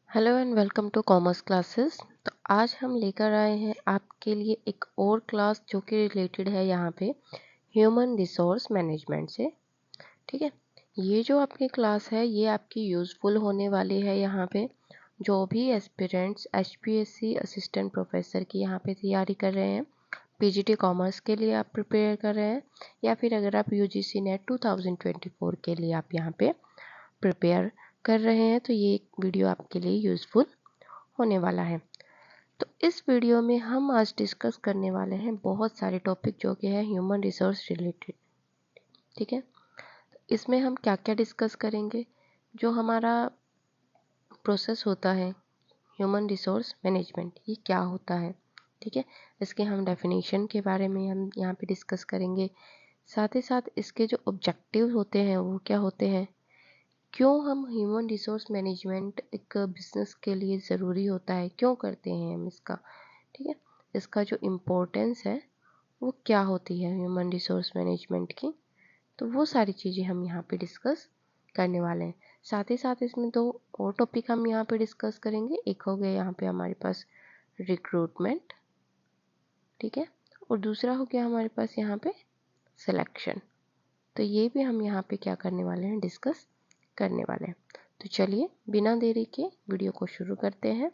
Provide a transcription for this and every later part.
Hello and welcome to commerce classes. तो आज हम लेकर आए हैं आपके लिए एक और क्लास जो कि रिलेटेड है यहाँ पे ह्यूमन रिसोर्स मैनेजमेंट से। ठीक है, ये जो आपकी क्लास है ये आपकी यूज़फुल होने वाली है। यहाँ पे जो भी एस्पिरेंट्स HPSC असिस्टेंट प्रोफेसर की यहाँ पे तैयारी कर रहे हैं, PGT कॉमर्स के लिए आप प्रिपेयर कर रहे हैं, या फिर अगर आप UGC नेट 2024 के लिए आप यहाँ पे प्रिपेयर कर रहे हैं, तो ये वीडियो आपके लिए यूज़फुल होने वाला है। तो इस वीडियो में हम आज डिस्कस करने वाले हैं बहुत सारे टॉपिक जो कि है ह्यूमन रिसोर्स रिलेटेड। ठीक है, तो इसमें हम क्या क्या डिस्कस करेंगे, जो हमारा प्रोसेस होता है ह्यूमन रिसोर्स मैनेजमेंट, ये क्या होता है। ठीक है, इसके हम डेफिनेशन के बारे में हम यहाँ पे डिस्कस करेंगे। साथ ही साथ इसके जो ऑब्जेक्टिव होते हैं वो क्या होते हैं, क्यों हम ह्यूमन रिसोर्स मैनेजमेंट एक बिजनेस के लिए ज़रूरी होता है, क्यों करते हैं हम इसका। ठीक है, इसका जो इम्पोर्टेंस है वो क्या होती है ह्यूमन रिसोर्स मैनेजमेंट की, तो वो सारी चीज़ें हम यहाँ पे डिस्कस करने वाले हैं। साथ ही साथ इसमें दो और टॉपिक हम यहाँ पे डिस्कस करेंगे। एक हो गया यहाँ पे हमारे पास रिक्रूटमेंट, ठीक है, और दूसरा हो गया हमारे पास यहाँ पे सिलेक्शन। तो ये भी हम यहाँ पे क्या करने वाले हैं, डिस्कस करने वाले हैं। तो चलिए बिना देरी के वीडियो को शुरू करते हैं।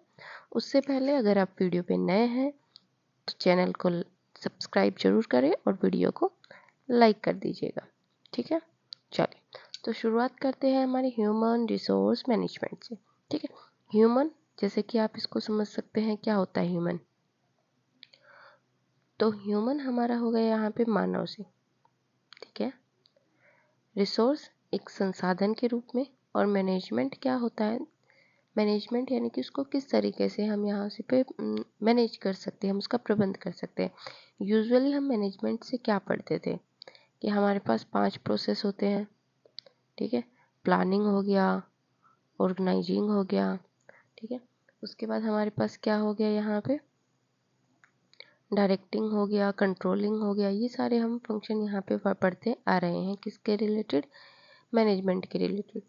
उससे पहले अगर आप वीडियो पे नए हैं तो चैनल को सब्सक्राइब जरूर करें और वीडियो को लाइक कर दीजिएगा। ठीक है, चलिए तो शुरुआत करते हैं हमारे ह्यूमन रिसोर्स मैनेजमेंट से। ठीक है, ह्यूमन जैसे कि आप इसको समझ सकते हैं क्या होता है ह्यूमन। तो ह्यूमन हमारा हो गया यहाँ पे मानव से। ठीक है, रिसोर्स एक संसाधन के रूप में, और मैनेजमेंट क्या होता है, मैनेजमेंट यानी कि उसको किस तरीके से हम यहाँ से पे मैनेज कर सकते हैं, हम उसका प्रबंध कर सकते हैं। यूजुअली हम मैनेजमेंट से क्या पढ़ते थे कि हमारे पास 5 प्रोसेस होते हैं। ठीक है, प्लानिंग हो गया, ऑर्गेनाइजिंग हो गया, ठीक है, उसके बाद हमारे पास क्या हो गया यहाँ पे, डायरेक्टिंग हो गया, कंट्रोलिंग हो गया। ये सारे हम फंक्शन यहाँ पे पढ़ते आ रहे हैं, किसके रिलेटेड, मैनेजमेंट के रिलेटेड।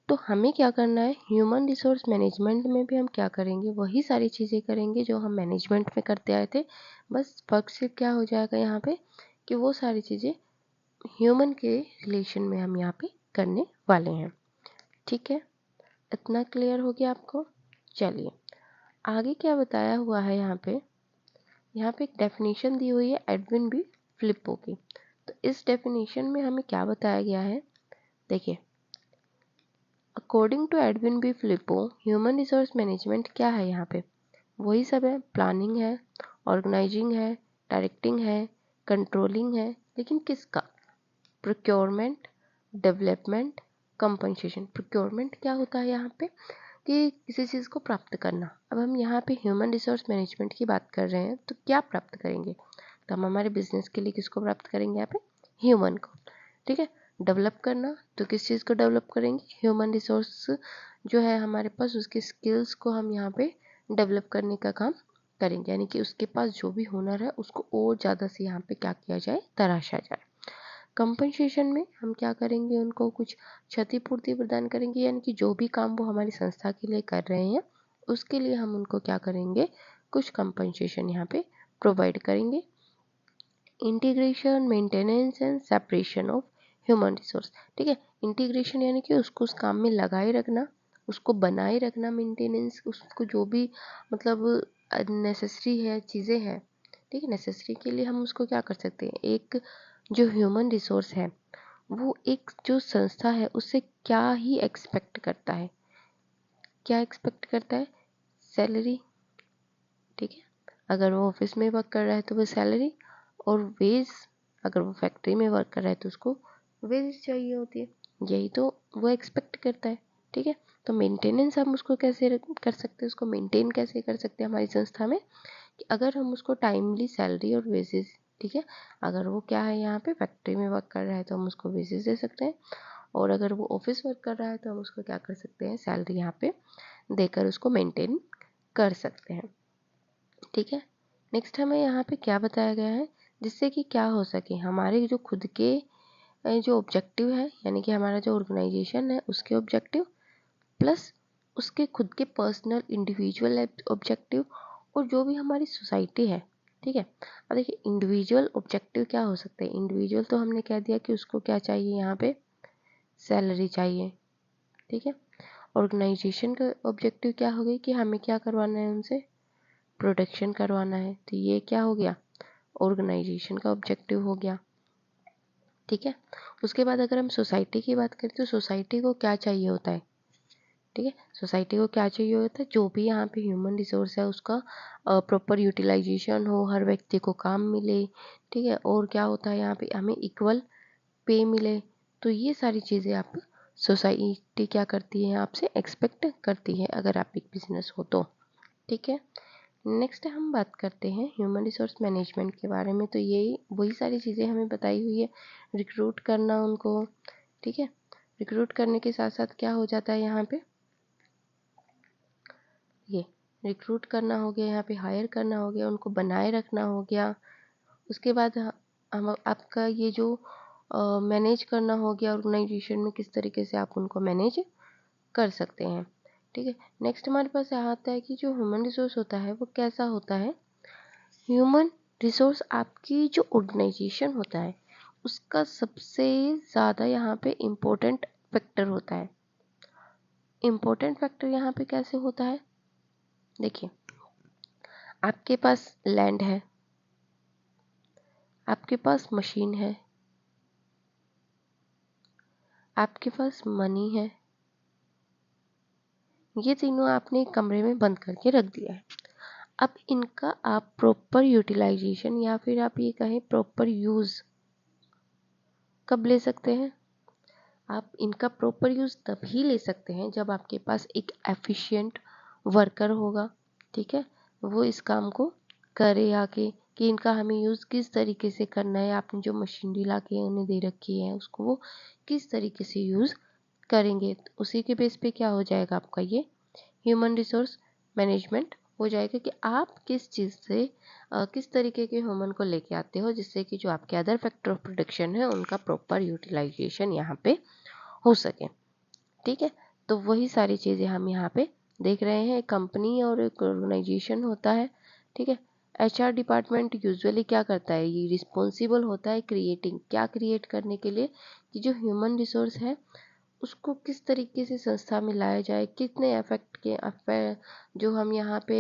तो हमें क्या करना है, ह्यूमन रिसोर्स मैनेजमेंट में भी हम क्या करेंगे, वही सारी चीज़ें करेंगे जो हम मैनेजमेंट में करते आए थे। बस फर्क सिर्फ क्या हो जाएगा यहाँ पे कि वो सारी चीज़ें ह्यूमन के रिलेशन में हम यहाँ पे करने वाले हैं। ठीक है, इतना क्लियर हो गया आपको। चलिए आगे क्या बताया हुआ है यहाँ पे, यहाँ पे एक डेफिनेशन दी हुई है एडविन बी फिलिप्पो की। तो इस डेफिनेशन में हमें क्या बताया गया है, देखिए, according to Edwin B Flippo human resource management क्या है, यहाँ पे वही सब है, प्लानिंग है, ऑर्गेनाइजिंग है, डायरेक्टिंग है, कंट्रोलिंग है, लेकिन किसका, प्रोक्योरमेंट, डेवलपमेंट, कंपनसेशन। प्रोक्योरमेंट क्या होता है यहाँ पे कि किसी चीज़ को प्राप्त करना। अब हम यहाँ पे ह्यूमन रिसोर्स मैनेजमेंट की बात कर रहे हैं, तो क्या प्राप्त करेंगे, तो हम हमारे बिजनेस के लिए किसको प्राप्त करेंगे, यहाँ पे ह्यूमन को। ठीक है, डेवलप करना, तो किस चीज़ को डेवलप करेंगे, ह्यूमन रिसोर्स जो है हमारे पास, उसके स्किल्स को हम यहाँ पे डेवलप करने का काम करेंगे, यानी कि उसके पास जो भी हुनर है उसको और ज़्यादा से यहाँ पे क्या किया जाए, तराशा जाए। कंपनसेशन में हम क्या करेंगे, उनको कुछ क्षतिपूर्ति प्रदान करेंगे, यानी कि जो भी काम वो हमारी संस्था के लिए कर रहे हैं उसके लिए हम उनको क्या करेंगे, कुछ कंपनसेशन यहाँ पे प्रोवाइड करेंगे। Integration, maintenance and separation of human resource. ठीक है, इंटीग्रेशन यानी कि उसको उस काम में लगाए रखना, उसको बनाए रखना, मेंटेनेंस उसको जो भी मतलब नेसेसरी है चीज़ें हैं, ठीक है, नेसेसरी के लिए हम उसको क्या कर सकते हैं, एक जो ह्यूमन रिसोर्स है वो एक जो संस्था है उससे क्या ही एक्सपेक्ट करता है, क्या एक्सपेक्ट करता है, सैलरी। ठीक है, अगर वो ऑफिस में वर्क कर रहा है तो वो सैलरी, और वेज अगर वो फैक्ट्री में वर्क कर रहा है तो उसको वेज चाहिए होती है, यही तो वो एक्सपेक्ट करता है। ठीक है, तो मेंटेनेंस हम उसको कैसे कर सकते हैं, उसको मेंटेन कैसे कर सकते हैं हमारी संस्था में, कि अगर हम उसको टाइमली सैलरी और वेजेस, ठीक है, अगर वो क्या है यहाँ पे फैक्ट्री में वर्क कर रहा है तो हम उसको वेजेस दे सकते हैं, और अगर वो ऑफिस वर्क कर रहा है तो हम उसको क्या कर सकते हैं, सैलरी यहाँ पे देकर उसको मेंटेन कर सकते हैं। ठीक है, नेक्स्ट हमें यहाँ पे क्या बताया गया है, जिससे कि क्या हो सके, हमारे जो खुद के जो ऑब्जेक्टिव है, यानी कि हमारा जो ऑर्गेनाइजेशन है उसके ऑब्जेक्टिव, प्लस उसके खुद के पर्सनल इंडिविजुअल ऑब्जेक्टिव और जो भी हमारी सोसाइटी है, ठीक है। अब देखिए इंडिविजुअल ऑब्जेक्टिव क्या हो सकते हैं। इंडिविजुअल तो हमने कह दिया कि उसको क्या चाहिए, यहाँ पे सैलरी चाहिए, ठीक है। ऑर्गेनाइजेशन का ऑब्जेक्टिव क्या हो गई कि हमें क्या करवाना है, उनसे प्रोटेक्शन करवाना है, तो ये क्या हो गया, ऑर्गेनाइजेशन का ऑब्जेक्टिव हो गया, ठीक है। उसके बाद अगर हम सोसाइटी की बात करें तो सोसाइटी को क्या चाहिए होता है, ठीक है। सोसाइटी को क्या चाहिए होता है, जो भी यहाँ पे ह्यूमन रिसोर्स है उसका प्रॉपर यूटिलाइजेशन हो, हर व्यक्ति को काम मिले, ठीक है। और क्या होता है यहाँ पे हमें इक्वल पे मिले। तो ये सारी चीज़ें आप सोसाइटी क्या करती है, आपसे एक्सपेक्ट करती है अगर आप एक बिजनेस हो तो, ठीक है। नेक्स्ट हम बात करते हैं ह्यूमन रिसोर्स मैनेजमेंट के बारे में। तो यही वही सारी चीज़ें हमें बताई हुई है, रिक्रूट करना उनको, ठीक है। रिक्रूट करने के साथ साथ क्या हो जाता है यहाँ पे, ये रिक्रूट करना हो गया, यहाँ पे हायर करना हो गया, उनको बनाए रखना हो गया। उसके बाद हम आपका ये जो मैनेज करना हो गया, ऑर्गेनाइजेशन में किस तरीके से आप उनको मैनेज कर सकते हैं, ठीक है। नेक्स्ट हमारे पास यहाँ आता है कि जो ह्यूमन रिसोर्स होता है वो कैसा होता है। ह्यूमन रिसोर्स आपकी जो ऑर्गेनाइजेशन होता है उसका सबसे ज़्यादा यहाँ पे इम्पोर्टेंट फैक्टर होता है। इम्पोर्टेंट फैक्टर यहाँ पे कैसे होता है, देखिए आपके पास लैंड है, आपके पास मशीन है, आपके पास मनी है, ये तीनों आपने एक कमरे में बंद करके रख दिया है। अब इनका आप प्रॉपर यूटिलाइजेशन या फिर आप ये कहें प्रॉपर यूज़ कब ले सकते हैं, आप इनका प्रॉपर यूज़ तभी ले सकते हैं जब आपके पास एक एफिशिएंट वर्कर होगा, ठीक है। वो इस काम को करे आके कि इनका हमें यूज़ किस तरीके से करना है, आपने जो मशीनरी ला के उन्हें दे रखी है उसको वो किस तरीके से यूज़ करेंगे। तो उसी के बेस पे क्या हो जाएगा आपका ये ह्यूमन रिसोर्स मैनेजमेंट हो जाएगा कि आप किस चीज़ से किस तरीके के ह्यूमन को लेके आते हो जिससे कि जो आपके अदर फैक्टर ऑफ प्रोडक्शन है उनका प्रॉपर यूटिलाइजेशन यहाँ पे हो सके, ठीक है। तो वही सारी चीज़ें हम यहाँ पे देख रहे हैं। एक कंपनी और एक ऑर्गेनाइजेशन होता है, ठीक है। एचआर डिपार्टमेंट यूजुअली क्या करता है, ये रिस्पॉन्सिबल होता है क्रिएटिंग, क्या क्रिएट करने के लिए कि जो ह्यूमन रिसोर्स है उसको किस तरीके से संस्था में लाया जाए, कितने इफेक्ट के जो हम यहाँ पे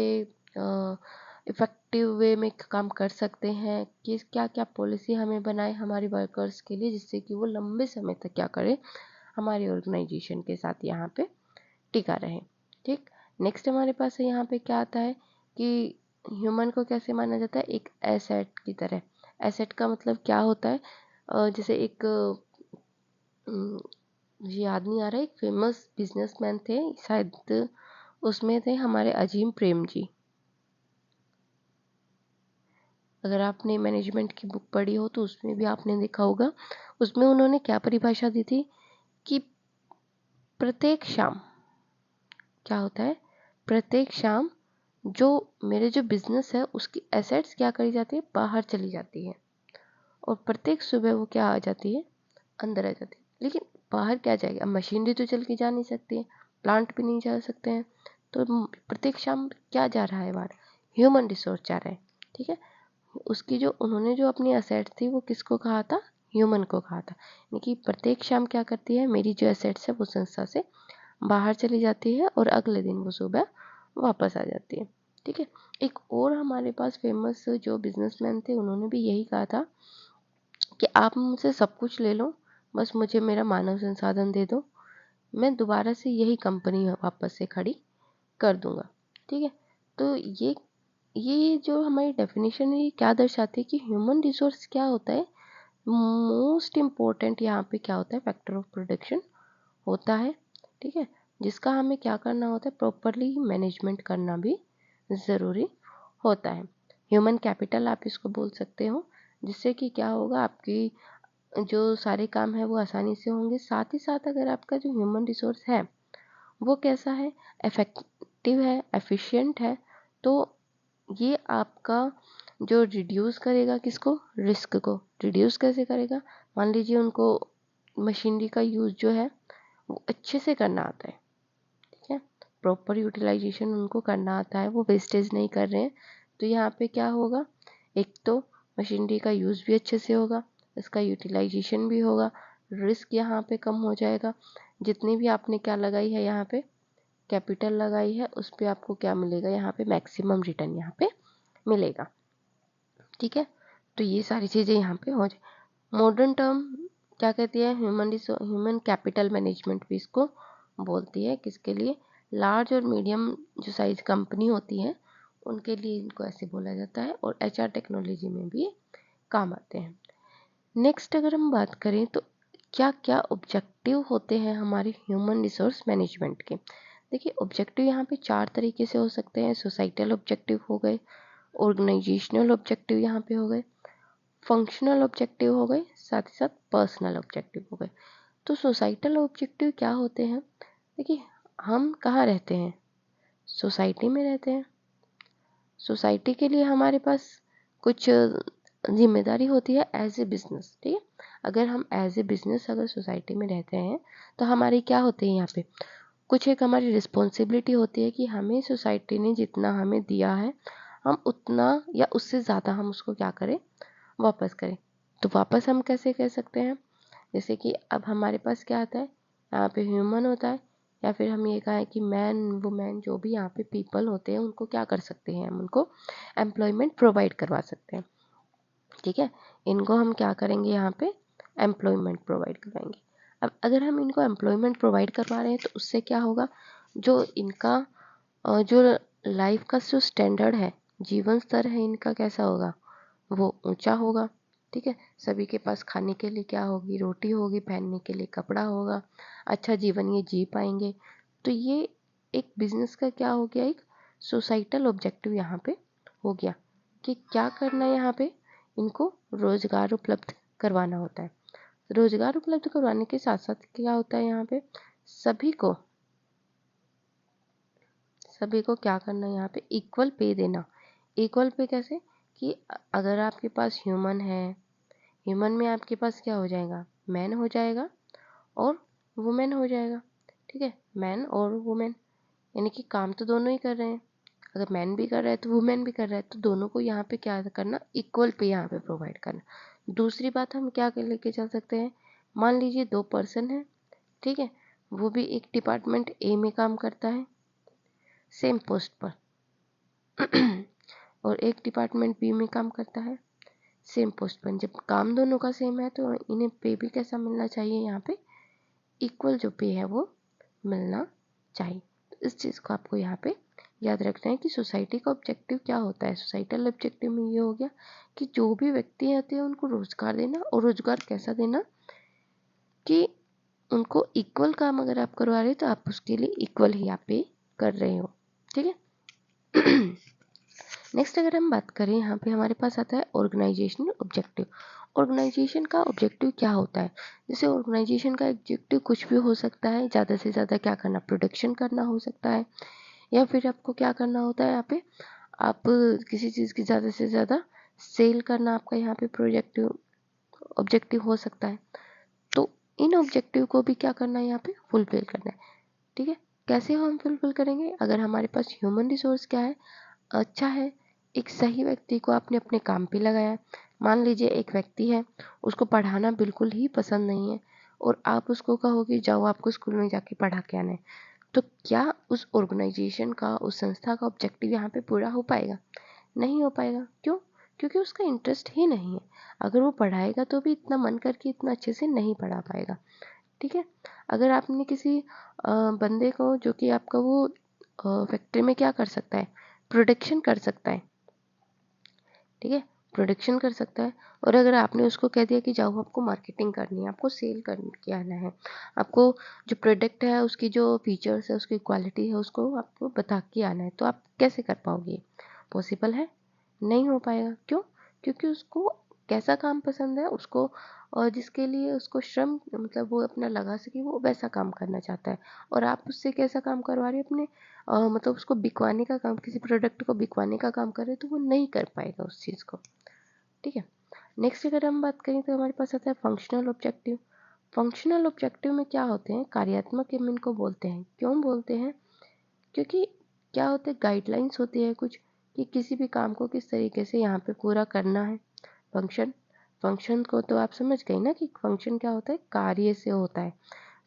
इफ़ेक्टिव वे में काम कर सकते हैं, कि क्या क्या पॉलिसी हमें बनाए हमारे वर्कर्स के लिए जिससे कि वो लंबे समय तक क्या करें हमारी ऑर्गेनाइजेशन के साथ यहाँ पे टिका रहे, ठीक। नेक्स्ट हमारे पास यहाँ पे क्या आता है कि ह्यूमन को कैसे माना जाता है, एक एसेट की तरह। एसेट का मतलब क्या होता है, जैसे एक मुझे याद नहीं आ रहा है, एक फेमस बिजनेसमैन थे शायद, उसमें थे हमारे अजीम प्रेम जी। अगर आपने मैनेजमेंट की बुक पढ़ी हो तो उसमें भी आपने देखा होगा, उसमें उन्होंने क्या परिभाषा दी थी कि प्रत्येक शाम क्या होता है, प्रत्येक शाम जो मेरे जो बिजनेस है उसकी एसेट्स क्या करी जाती है, बाहर चली जाती है, और प्रत्येक सुबह वो क्या आ जाती है, अंदर आ जाती है। लेकिन बाहर क्या जाएगी, अब मशीनरी तो चल के जा नहीं सकती है, प्लांट भी नहीं जा सकते हैं, तो प्रत्येक शाम क्या जा रहा है बाहर, ह्यूमन रिसोर्स जा रहा है, ठीक है। उसकी जो उन्होंने जो अपनी एसेट थी वो किसको कहा था, ह्यूमन को कहा था। यानी कि प्रत्येक शाम क्या करती है, मेरी जो एसेट्स है वो संस्था से बाहर चली जाती है और अगले दिन वो सुबह वापस आ जाती है, ठीक है। एक और हमारे पास फेमस जो बिजनेसमैन थे उन्होंने भी यही कहा था कि आप मुझसे सब कुछ ले लो, बस मुझे मेरा मानव संसाधन दे दो, मैं दोबारा से यही कंपनी वापस से खड़ी कर दूंगा, ठीक है। तो ये जो हमारी डेफिनेशन है ये क्या दर्शाती है कि ह्यूमन रिसोर्स क्या होता है, मोस्ट इम्पोर्टेंट यहाँ पे क्या होता है, फैक्टर ऑफ प्रोडक्शन होता है, ठीक है। जिसका हमें क्या करना होता है, प्रॉपरली मैनेजमेंट करना भी ज़रूरी होता है। ह्यूमन कैपिटल आप इसको बोल सकते हो, जिससे कि क्या होगा, आपकी जो सारे काम है वो आसानी से होंगे। साथ ही साथ अगर आपका जो ह्यूमन रिसोर्स है वो कैसा है, इफेक्टिव है, एफिशिएंट है, तो ये आपका जो रिड्यूस करेगा किसको, रिस्क को रिड्यूस कैसे करेगा। मान लीजिए उनको मशीनरी का यूज़ जो है वो अच्छे से करना आता है, ठीक है, प्रॉपर यूटिलाइजेशन उनको करना आता है, वो वेस्टेज नहीं कर रहे हैं, तो यहाँ पे क्या होगा, एक तो मशीनरी का यूज़ भी अच्छे से होगा, इसका यूटिलाइजेशन भी होगा, रिस्क यहाँ पे कम हो जाएगा। जितनी भी आपने क्या लगाई है यहाँ पे कैपिटल लगाई है उस पर आपको क्या मिलेगा, यहाँ पे मैक्सिमम रिटर्न यहाँ पे मिलेगा। ठीक है, तो ये सारी चीज़ें यहाँ पे हो जाए। मॉडर्न टर्म क्या कहती है, ह्यूमन कैपिटल मैनेजमेंट भी इसको बोलती है। किसके लिए, लार्ज और मीडियम जो साइज कंपनी होती है उनके लिए इनको ऐसे बोला जाता है, और एचआर टेक्नोलॉजी में भी काम आते हैं। नेक्स्ट अगर हम बात करें तो क्या क्या ऑब्जेक्टिव होते हैं हमारे ह्यूमन रिसोर्स मैनेजमेंट के। देखिए ऑब्जेक्टिव यहाँ पे 4 तरीके से हो सकते हैं। सोसाइटल ऑब्जेक्टिव हो गए, ऑर्गेनाइजेशनल ऑब्जेक्टिव यहाँ पे हो गए, फंक्शनल ऑब्जेक्टिव हो गए, साथ ही साथ पर्सनल ऑब्जेक्टिव हो गए। तो सोसाइटल ऑब्जेक्टिव क्या होते हैं, देखिए हम कहाँ रहते हैं, सोसाइटी में रहते हैं। सोसाइटी के लिए हमारे पास कुछ जिम्मेदारी होती है एज ए बिजनेस। ठीक है, अगर हम एज ए बिजनेस अगर सोसाइटी में रहते हैं तो हमारी क्या होती है यहाँ पे, कुछ एक हमारी रिस्पॉन्सिबिलिटी होती है कि हमें सोसाइटी ने जितना हमें दिया है हम उतना या उससे ज़्यादा हम उसको क्या करें, वापस करें। तो वापस हम कैसे कह सकते हैं, जैसे कि अब हमारे पास क्या आता है, यहाँ पे ह्यूमन होता है, या फिर हम ये कहें कि मैन वुमेन जो भी यहाँ पे पीपल होते हैं उनको क्या कर सकते हैं, हम उनको एम्प्लॉयमेंट प्रोवाइड करवा सकते हैं। ठीक है, इनको हम क्या करेंगे, यहाँ पे एम्प्लॉयमेंट प्रोवाइड करवाएंगे। अब अगर हम इनको एम्प्लॉयमेंट प्रोवाइड करवा रहे हैं तो उससे क्या होगा, जो इनका जो लाइफ का जो स्टैंडर्ड है, जीवन स्तर है इनका कैसा होगा, वो ऊंचा होगा। ठीक है, सभी के पास खाने के लिए क्या होगी, रोटी होगी, पहनने के लिए कपड़ा होगा, अच्छा जीवन ये जी पाएंगे। तो ये एक बिजनेस का क्या हो गया, एक सोसाइटल ऑब्जेक्टिव यहाँ पे हो गया कि क्या करना है, यहाँ पे इनको रोजगार उपलब्ध करवाना होता है। रोजगार उपलब्ध करवाने के साथ साथ क्या होता है, यहाँ पे सभी को क्या करना है, यहाँ पे इक्वल पे देना। इक्वल पे कैसे, कि अगर आपके पास ह्यूमन है, ह्यूमन में आपके पास क्या हो जाएगा, मैन हो जाएगा और वुमेन हो जाएगा। ठीक है, मैन और वुमेन, यानी कि काम तो दोनों ही कर रहे हैं। अगर मैन भी कर रहा है तो वुमेन भी कर रहा है, तो दोनों को यहाँ पे क्या करना, इक्वल पे यहाँ पे प्रोवाइड करना। दूसरी बात हम क्या लेके चल सकते हैं, मान लीजिए 2 पर्सन है, ठीक है, वो भी एक डिपार्टमेंट ए में काम करता है सेम पोस्ट पर और एक डिपार्टमेंट बी में काम करता है सेम पोस्ट पर। जब काम दोनों का सेम है तो इन्हें पे भी कैसा मिलना चाहिए, यहाँ पे इक्वल जो पे है वो मिलना चाहिए। तो इस चीज़ को आपको यहाँ पे याद रखना है कि सोसाइटी का ऑब्जेक्टिव क्या होता है। सोसाइटल ऑब्जेक्टिव में ये हो गया कि जो भी व्यक्ति आते हैं उनको रोजगार देना, और रोजगार कैसा देना कि उनको इक्वल काम अगर आप करवा रहे हो तो आप उसके लिए इक्वल ही आप पे कर रहे हो। ठीक है नेक्स्ट अगर हम बात करें, यहाँ पे हमारे पास आता है ऑर्गेनाइजेशनल ऑब्जेक्टिव। ऑर्गेनाइजेशन का ऑब्जेक्टिव क्या होता है, जैसे ऑर्गेनाइजेशन का ऑब्जेक्टिव कुछ भी हो सकता है, ज़्यादा से ज़्यादा क्या करना, प्रोडक्शन करना हो सकता है, या फिर आपको क्या करना होता है, यहाँ पे आप किसी चीज़ की ज़्यादा से ज़्यादा सेल करना आपका यहाँ पे प्रोजेक्टिव ऑब्जेक्टिव हो सकता है। तो इन ऑब्जेक्टिव को भी क्या करना है, यहाँ पे फुलफिल करना है। ठीक है, कैसे हम फुलफिल करेंगे, अगर हमारे पास ह्यूमन रिसोर्स क्या है, अच्छा है, एक सही व्यक्ति को आपने अपने काम पे लगाया। मान लीजिए एक व्यक्ति है, उसको पढ़ाना बिल्कुल ही पसंद नहीं है, और आप उसको कहोगे जाओ आपको स्कूल में जाके पढ़ा के आना है, तो क्या उस ऑर्गेनाइजेशन का, उस संस्था का ऑब्जेक्टिव यहाँ पे पूरा हो पाएगा, नहीं हो पाएगा। क्यों, क्योंकि उसका इंटरेस्ट ही नहीं है। अगर वो पढ़ाएगा तो भी इतना मन करके इतना अच्छे से नहीं पढ़ा पाएगा। ठीक है, अगर आपने किसी बंदे को, जो कि आपका वो फैक्ट्री में क्या कर सकता है, प्रोडक्शन कर सकता है, ठीक है, प्रोडक्शन कर सकता है, और अगर आपने उसको कह दिया कि जाओ आपको मार्केटिंग करनी है, आपको सेल करके आना है, आपको जो प्रोडक्ट है उसकी जो फीचर्स है, उसकी क्वालिटी है, उसको आपको बता के आना है, तो आप कैसे कर पाओगे, पॉसिबल है, नहीं हो पाएगा। क्यों, क्योंकि उसको कैसा काम पसंद है उसको, और जिसके लिए उसको श्रम मतलब वो अपना लगा सके, वो वैसा काम करना चाहता है, और आप उससे कैसा काम करवा रहे हो, अपने मतलब उसको बिकवाने का काम, किसी प्रोडक्ट को बिकवाने का काम कर रहे हो, तो वो नहीं कर पाएगा उस चीज़ को। ठीक है, नेक्स्ट अगर हम बात करें तो हमारे पास आता है फंक्शनल ऑब्जेक्टिव। फंक्शनल ऑब्जेक्टिव में क्या होते हैं, कार्यात्मक हम इनको बोलते हैं। क्यों बोलते हैं, क्योंकि क्या होता है, गाइडलाइंस होती है कुछ कि किसी भी काम को किस तरीके से यहाँ पे पूरा करना है। फंक्शन फंक्शन को तो आप समझ गए ना कि फंक्शन क्या होता है, कार्य से होता है।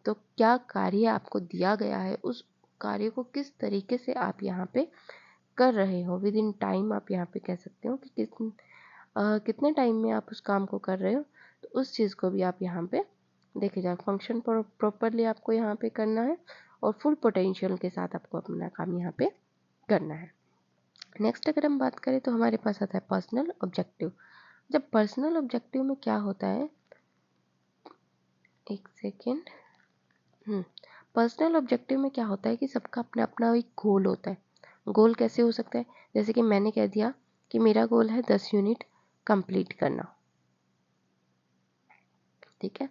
तो क्या कार्य आपको दिया गया है, उस कार्य को किस तरीके से आप यहाँ पे कर रहे हो, विद इन टाइम आप यहाँ पे कह सकते हो कि कितने टाइम में आप उस काम को कर रहे हो, तो उस चीज़ को भी आप यहाँ पे देखे जाए। फंक्शन प्रॉपरली आपको यहाँ पे करना है और फुल पोटेंशियल के साथ आपको अपना काम यहाँ पे करना है। नेक्स्ट अगर हम बात करें तो हमारे पास आता है पर्सनल ऑब्जेक्टिव। जब पर्सनल ऑब्जेक्टिव में क्या होता है, एक सेकेंड, पर्सनल ऑब्जेक्टिव में क्या होता है कि सबका अपना अपना एक गोल होता है। गोल कैसे हो सकता है, जैसे कि मैंने कह दिया कि मेरा गोल है 10 यूनिट कंप्लीट करना, ठीक है।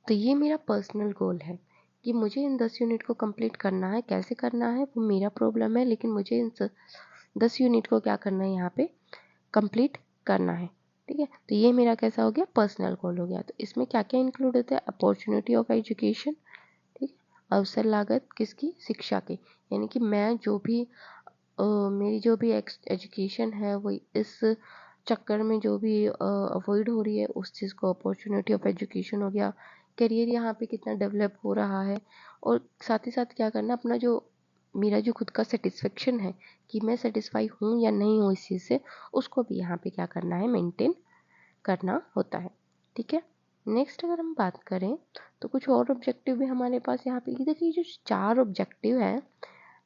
तो ये मेरा पर्सनल गोल है कि मुझे इन 10 यूनिट को कंप्लीट करना है। कैसे करना है वो मेरा प्रॉब्लम है, लेकिन मुझे इन 10 यूनिट को क्या करना है, यहाँ पे कंप्लीट करना है, ठीक है। तो ये मेरा कैसा हो गया, पर्सनल गोल हो गया। तो इसमें क्या क्या इंक्लूड होता है, अपॉर्चुनिटी ऑफ एजुकेशन, ठीक है, अवसर लागत किसकी, शिक्षा की, यानी कि मैं जो भी मेरी जो भी एजुकेशन है वो इस चक्कर में जो भी अवॉइड हो रही है, उस चीज़ को अपॉर्चुनिटी ऑफ एजुकेशन हो गया। करियर यहाँ पे कितना डेवलप हो रहा है, और साथ ही साथ क्या करना, अपना जो मेरा जो खुद का सेटिस्फेक्शन है कि मैं सेटिस्फाई हूँ या नहीं हूँ इस चीज़ से, उसको भी यहाँ पे क्या करना है, मेंटेन करना होता है, ठीक है। नेक्स्ट अगर हम बात करें तो कुछ और ऑब्जेक्टिव भी हमारे पास यहाँ पे, देखिए जो 4 ऑब्जेक्टिव हैं,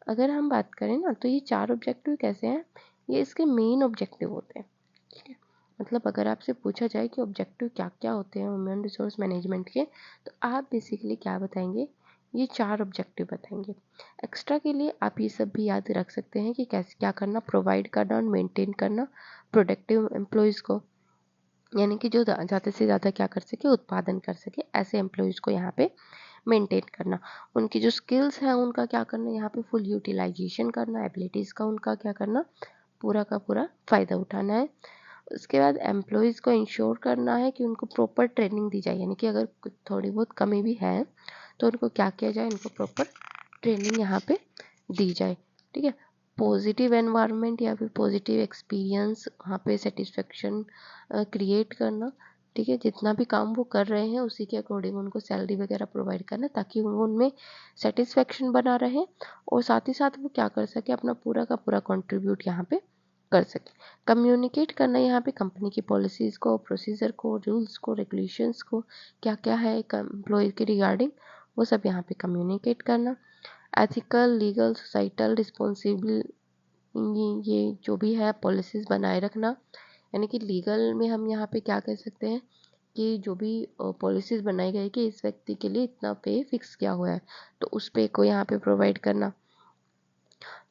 अगर हम बात करें ना तो ये 4 ऑब्जेक्टिव कैसे हैं, ये इसके मेन ऑब्जेक्टिव होते हैं, ठीक है। मतलब अगर आपसे पूछा जाए कि ऑब्जेक्टिव क्या क्या होते हैं ह्यूमन रिसोर्स मैनेजमेंट के, तो आप बेसिकली क्या बताएंगे, ये 4 ऑब्जेक्टिव बताएंगे। एक्स्ट्रा के लिए आप ये सब भी याद रख सकते हैं कि कैसे क्या करना, प्रोवाइड करना और मेंटेन करना प्रोडक्टिव एम्प्लॉयज़ को, यानी कि जो ज़्यादा से ज़्यादा क्या कर सके, उत्पादन कर सके, ऐसे एम्प्लॉयज़ को यहाँ पे मेंटेन करना। उनकी जो स्किल्स हैं उनका क्या करना, यहाँ पे फुल यूटिलाइजेशन करना, एबिलिटीज़ का उनका क्या करना, पूरा का पूरा फ़ायदा उठाना है। उसके बाद एम्प्लॉयज़ को इंश्योर करना है कि उनको प्रॉपर ट्रेनिंग दी जाए, यानी कि अगर कुछ थोड़ी बहुत कमी भी है तो उनको क्या किया जाए, उनको प्रॉपर ट्रेनिंग यहाँ पे दी जाए, ठीक है। पॉजिटिव एनवायरनमेंट या फिर पॉजिटिव एक्सपीरियंस, वहाँ पे सेटिस्फेक्शन क्रिएट करना, ठीक है। जितना भी काम वो कर रहे हैं उसी के अकॉर्डिंग उनको सैलरी वगैरह प्रोवाइड करना, ताकि वो उनमें सेटिस्फेक्शन बना रहे और साथ ही साथ वो क्या कर सके, अपना पूरा का पूरा कंट्रीब्यूट यहाँ पे कर सके। कम्युनिकेट करना यहाँ पे कंपनी की पॉलिसीज़ को, प्रोसीजर को, रूल्स को, रेगुलेशंस को, क्या क्या है एम्प्लॉय के रिगार्डिंग, वो सब यहाँ पे कम्युनिकेट करना। एथिकल, लीगल, सोसाइटल, रिस्पॉन्सिबल, ये जो भी है पॉलिसीज़ बनाए रखना, यानी कि लीगल में हम यहाँ पे क्या कह सकते हैं कि जो भी पॉलिसीज़ बनाई गई कि इस व्यक्ति के लिए इतना पे फिक्स किया हुआ है, तो उस पे को यहाँ पे प्रोवाइड करना।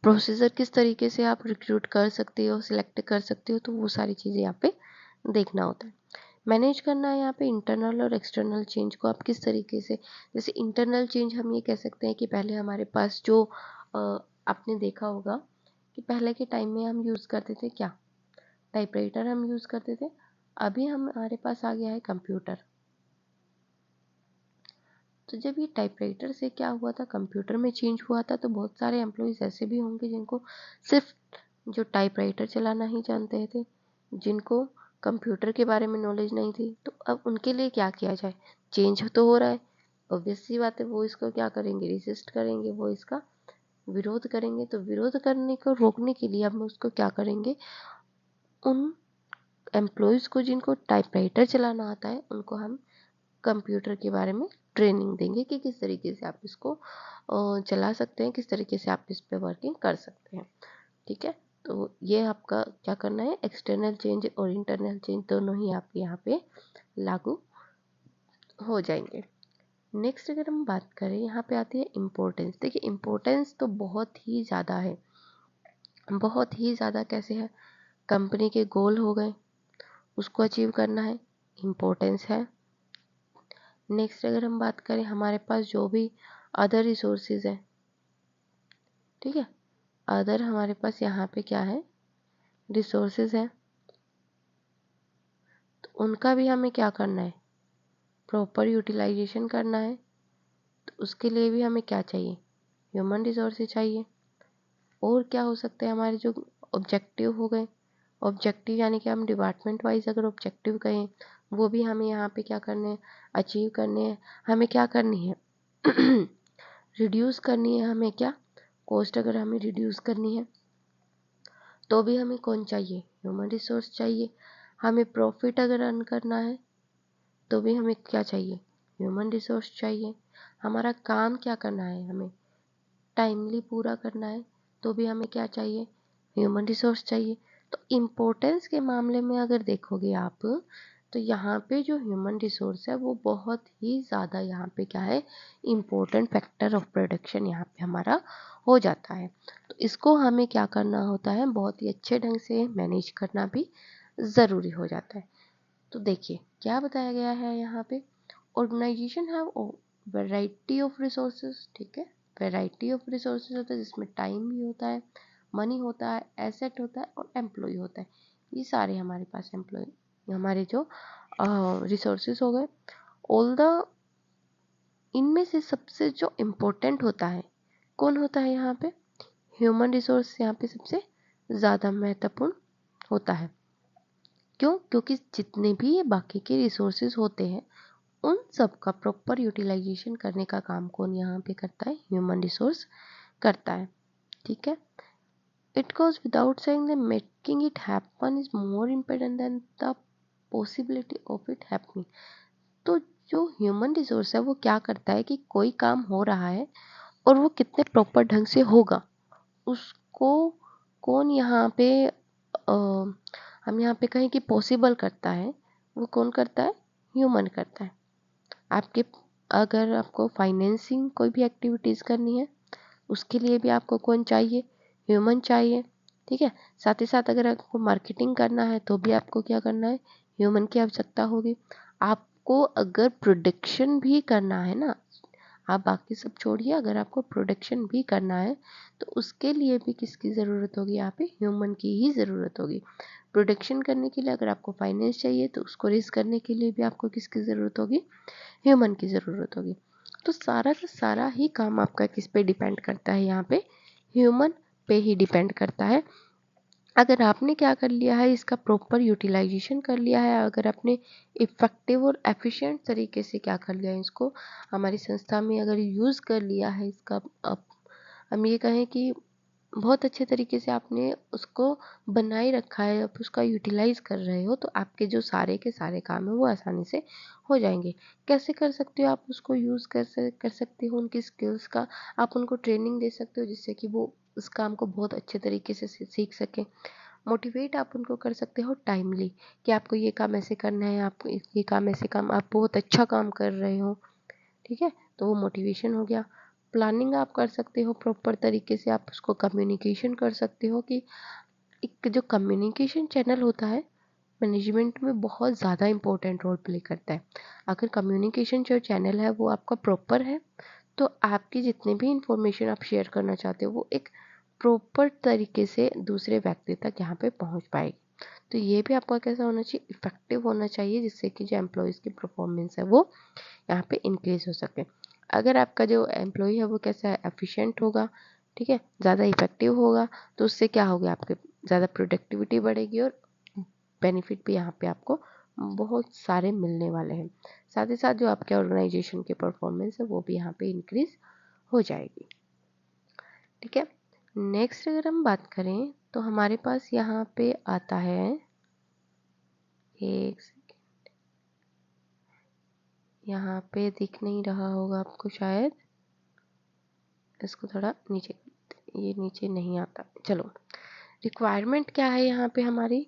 प्रोसीजर किस तरीके से आप रिक्रूट कर सकते हो, सिलेक्ट कर सकते हो, तो वो सारी चीज़ें यहाँ पे देखना होता है। मैनेज करना है यहाँ पे इंटरनल और एक्सटर्नल चेंज को आप किस तरीके से, जैसे इंटरनल चेंज हम ये कह सकते हैं कि पहले हमारे पास जो आपने देखा होगा कि पहले के टाइम में हम यूज़ करते थे क्या, टाइपराइटर हम यूज़ करते थे। अभी हमारे पास आ गया है कंप्यूटर। तो जब ये टाइपराइटर से क्या हुआ था, कंप्यूटर में चेंज हुआ था, तो बहुत सारे एम्प्लॉयज़ ऐसे भी होंगे जिनको सिर्फ जो टाइपराइटर चलाना ही जानते थे, जिनको कंप्यूटर के बारे में नॉलेज नहीं थी। तो अब उनके लिए क्या किया जाए, चेंज तो हो रहा है, ऑब्वियस सी बात है, वो इसको क्या करेंगे, रेजिस्ट करेंगे, वो इसका विरोध करेंगे। तो विरोध करने को रोकने के लिए हम उसको क्या करेंगे, उन एम्प्लॉयज़ को जिनको टाइपराइटर चलाना आता है उनको हम कंप्यूटर के बारे में ट्रेनिंग देंगे कि किस तरीके से आप इसको चला सकते हैं, किस तरीके से आप इस पे वर्किंग कर सकते हैं, ठीक है। तो ये आपका क्या करना है, एक्सटर्नल चेंज और इंटरनल चेंज दोनों ही आप यहाँ पे लागू हो जाएंगे। नेक्स्ट अगर हम बात करें, यहाँ पे आती है इम्पोर्टेंस। देखिए इम्पोर्टेंस तो बहुत ही ज़्यादा है, बहुत ही ज़्यादा। कैसे है, कंपनी के गोल हो गए, उसको अचीव करना है, इम्पोर्टेंस है। नेक्स्ट अगर हम बात करें, हमारे पास जो भी अदर रिसोर्सेज है, ठीक है, अदर हमारे पास यहाँ पे क्या है, रिसोर्सेज है, तो उनका भी हमें क्या करना है, प्रॉपर यूटिलाइजेशन करना है। तो उसके लिए भी हमें क्या चाहिए, ह्यूमन रिसोर्सेज चाहिए। और क्या हो सकते हैं हमारे जो ऑब्जेक्टिव हो गए, ऑब्जेक्टिव यानी कि हम डिपार्टमेंट वाइज अगर ऑब्जेक्टिव कहें वो भी हमें यहाँ पे क्या करने हैं, अचीव करने हैं। हमें क्या करनी है रिड्यूस करनी है हमें क्या, कॉस्ट अगर हमें रिड्यूस करनी है तो भी हमें कौन चाहिए, ह्यूमन रिसोर्स चाहिए। हमें प्रॉफिट अगर अर्न करना है तो भी हमें क्या चाहिए, ह्यूमन रिसोर्स चाहिए। हमारा काम क्या करना है, हमें टाइमली पूरा करना है तो भी हमें क्या चाहिए, ह्यूमन रिसोर्स चाहिए। तो इम्पोर्टेंस के मामले में अगर देखोगे आप तो यहाँ पे जो ह्यूमन रिसोर्स है वो बहुत ही ज़्यादा यहाँ पे क्या है, इम्पोर्टेंट फैक्टर ऑफ प्रोडक्शन यहाँ पे हमारा हो जाता है। तो इसको हमें क्या करना होता है, बहुत ही अच्छे ढंग से मैनेज करना भी ज़रूरी हो जाता है। तो देखिए क्या बताया गया है यहाँ पे, organisation have variety of resources, ठीक है, वैरायटी ऑफ रिसोर्सेज होता है जिसमें टाइम भी होता है, मनी होता है, एसेट होता है और एम्प्लॉय होता है। ये सारे हमारे पास एम्प्लॉय हमारे जो रिसोर्सेज हो गए। ऑल द इनमें से सबसे जो इम्पोर्टेंट होता है कौन होता है यहाँ पे, ह्यूमन रिसोर्स यहाँ पे सबसे ज़्यादा महत्वपूर्ण होता है। क्यों, क्योंकि जितने भी बाकी के रिसोर्सेज होते हैं उन सब का प्रॉपर यूटिलाइजेशन करने का काम कौन यहाँ पे करता है, ह्यूमन रिसोर्स करता है। ठीक है, it goes without saying that making it happen is more important then the possibility of it happening. तो जो ह्यूमन रिसोर्स है वो क्या करता है कि कोई काम हो रहा है और वो कितने प्रॉपर ढंग से होगा उसको कौन यहाँ पे हम यहाँ पे कहें कि पॉसिबल करता है, वो कौन करता है, ह्यूमन करता है। आपके अगर आपको फाइनेंसिंग कोई भी एक्टिविटीज़ करनी है उसके लिए भी आपको कौन चाहिए, ह्यूमन चाहिए। ठीक है, साथ ही साथ अगर आपको मार्केटिंग करना है तो भी आपको क्या करना है, ह्यूमन की आवश्यकता होगी। आपको अगर प्रोडक्शन भी करना है ना, आप बाकी सब छोड़िए, अगर आपको प्रोडक्शन भी करना है तो उसके लिए भी किसकी ज़रूरत होगी, यहाँ पे ह्यूमन की ही ज़रूरत होगी। प्रोडक्शन करने के लिए अगर आपको फाइनेंस चाहिए तो उसको रेज करने के लिए भी आपको किसकी ज़रूरत होगी, ह्यूमन की ज़रूरत होगी। तो सारा का सारा ही काम आपका किस पे डिपेंड करता है, यहाँ पे ह्यूमन पे ही डिपेंड करता है। अगर आपने क्या कर लिया है, इसका प्रॉपर यूटिलाइजेशन कर लिया है, अगर आपने इफ़ेक्टिव और एफिशिएंट तरीके से क्या कर लिया है, इसको हमारी संस्था में अगर यूज़ कर लिया है इसका, हम ये कहें कि बहुत अच्छे तरीके से आपने उसको बनाए रखा है, आप उसका यूटिलाइज कर रहे हो, तो आपके जो सारे के सारे काम है वो आसानी से हो जाएंगे। कैसे कर सकते हो आप उसको यूज़ कर सकते हो, उनकी स्किल्स का आप उनको ट्रेनिंग दे सकते हो जिससे कि वो उस काम को बहुत अच्छे तरीके से सीख सकें। मोटिवेट आप उनको कर सकते हो टाइमली कि आपको ये काम ऐसे करना है, आप ये काम ऐसे काम, आप बहुत अच्छा काम कर रहे हो। ठीक है, तो वो मोटिवेशन हो गया। प्लानिंग आप कर सकते हो प्रॉपर तरीके से, आप उसको कम्युनिकेशन कर सकते हो कि एक जो कम्युनिकेशन चैनल होता है मैनेजमेंट में बहुत ज़्यादा इम्पोर्टेंट रोल प्ले करता है। अगर कम्युनिकेशन जो चैनल है वो आपका प्रॉपर है तो आपकी जितने भी इंफॉर्मेशन आप शेयर करना चाहते हो वो एक प्रॉपर तरीके से दूसरे व्यक्ति तक यहाँ पे पहुँच पाएगी। तो ये भी आपका कैसा होना चाहिए, इफेक्टिव होना चाहिए, जिससे कि जो एम्प्लॉयज़ की परफॉर्मेंस है वो यहाँ पे इंक्रीज हो सके। अगर आपका जो एम्प्लॉय है वो कैसा है, एफिशिएंट होगा, ठीक है, ज़्यादा इफेक्टिव होगा, तो उससे क्या होगा, आपके ज़्यादा प्रोडक्टिविटी बढ़ेगी और बेनिफिट भी यहाँ पे आपको बहुत सारे मिलने वाले हैं। साथ ही साथ जो आपके ऑर्गेनाइजेशन की परफॉर्मेंस है वो भी यहाँ पे इंक्रीज हो जाएगी। ठीक है, नेक्स्ट अगर हम बात करें तो हमारे पास यहाँ पे आता है, एक सेकेंड, यहाँ पे दिख नहीं रहा होगा आपको शायद, इसको थोड़ा नीचे, ये नीचे नहीं आता। चलो, रिक्वायरमेंट क्या है यहाँ पे हमारी,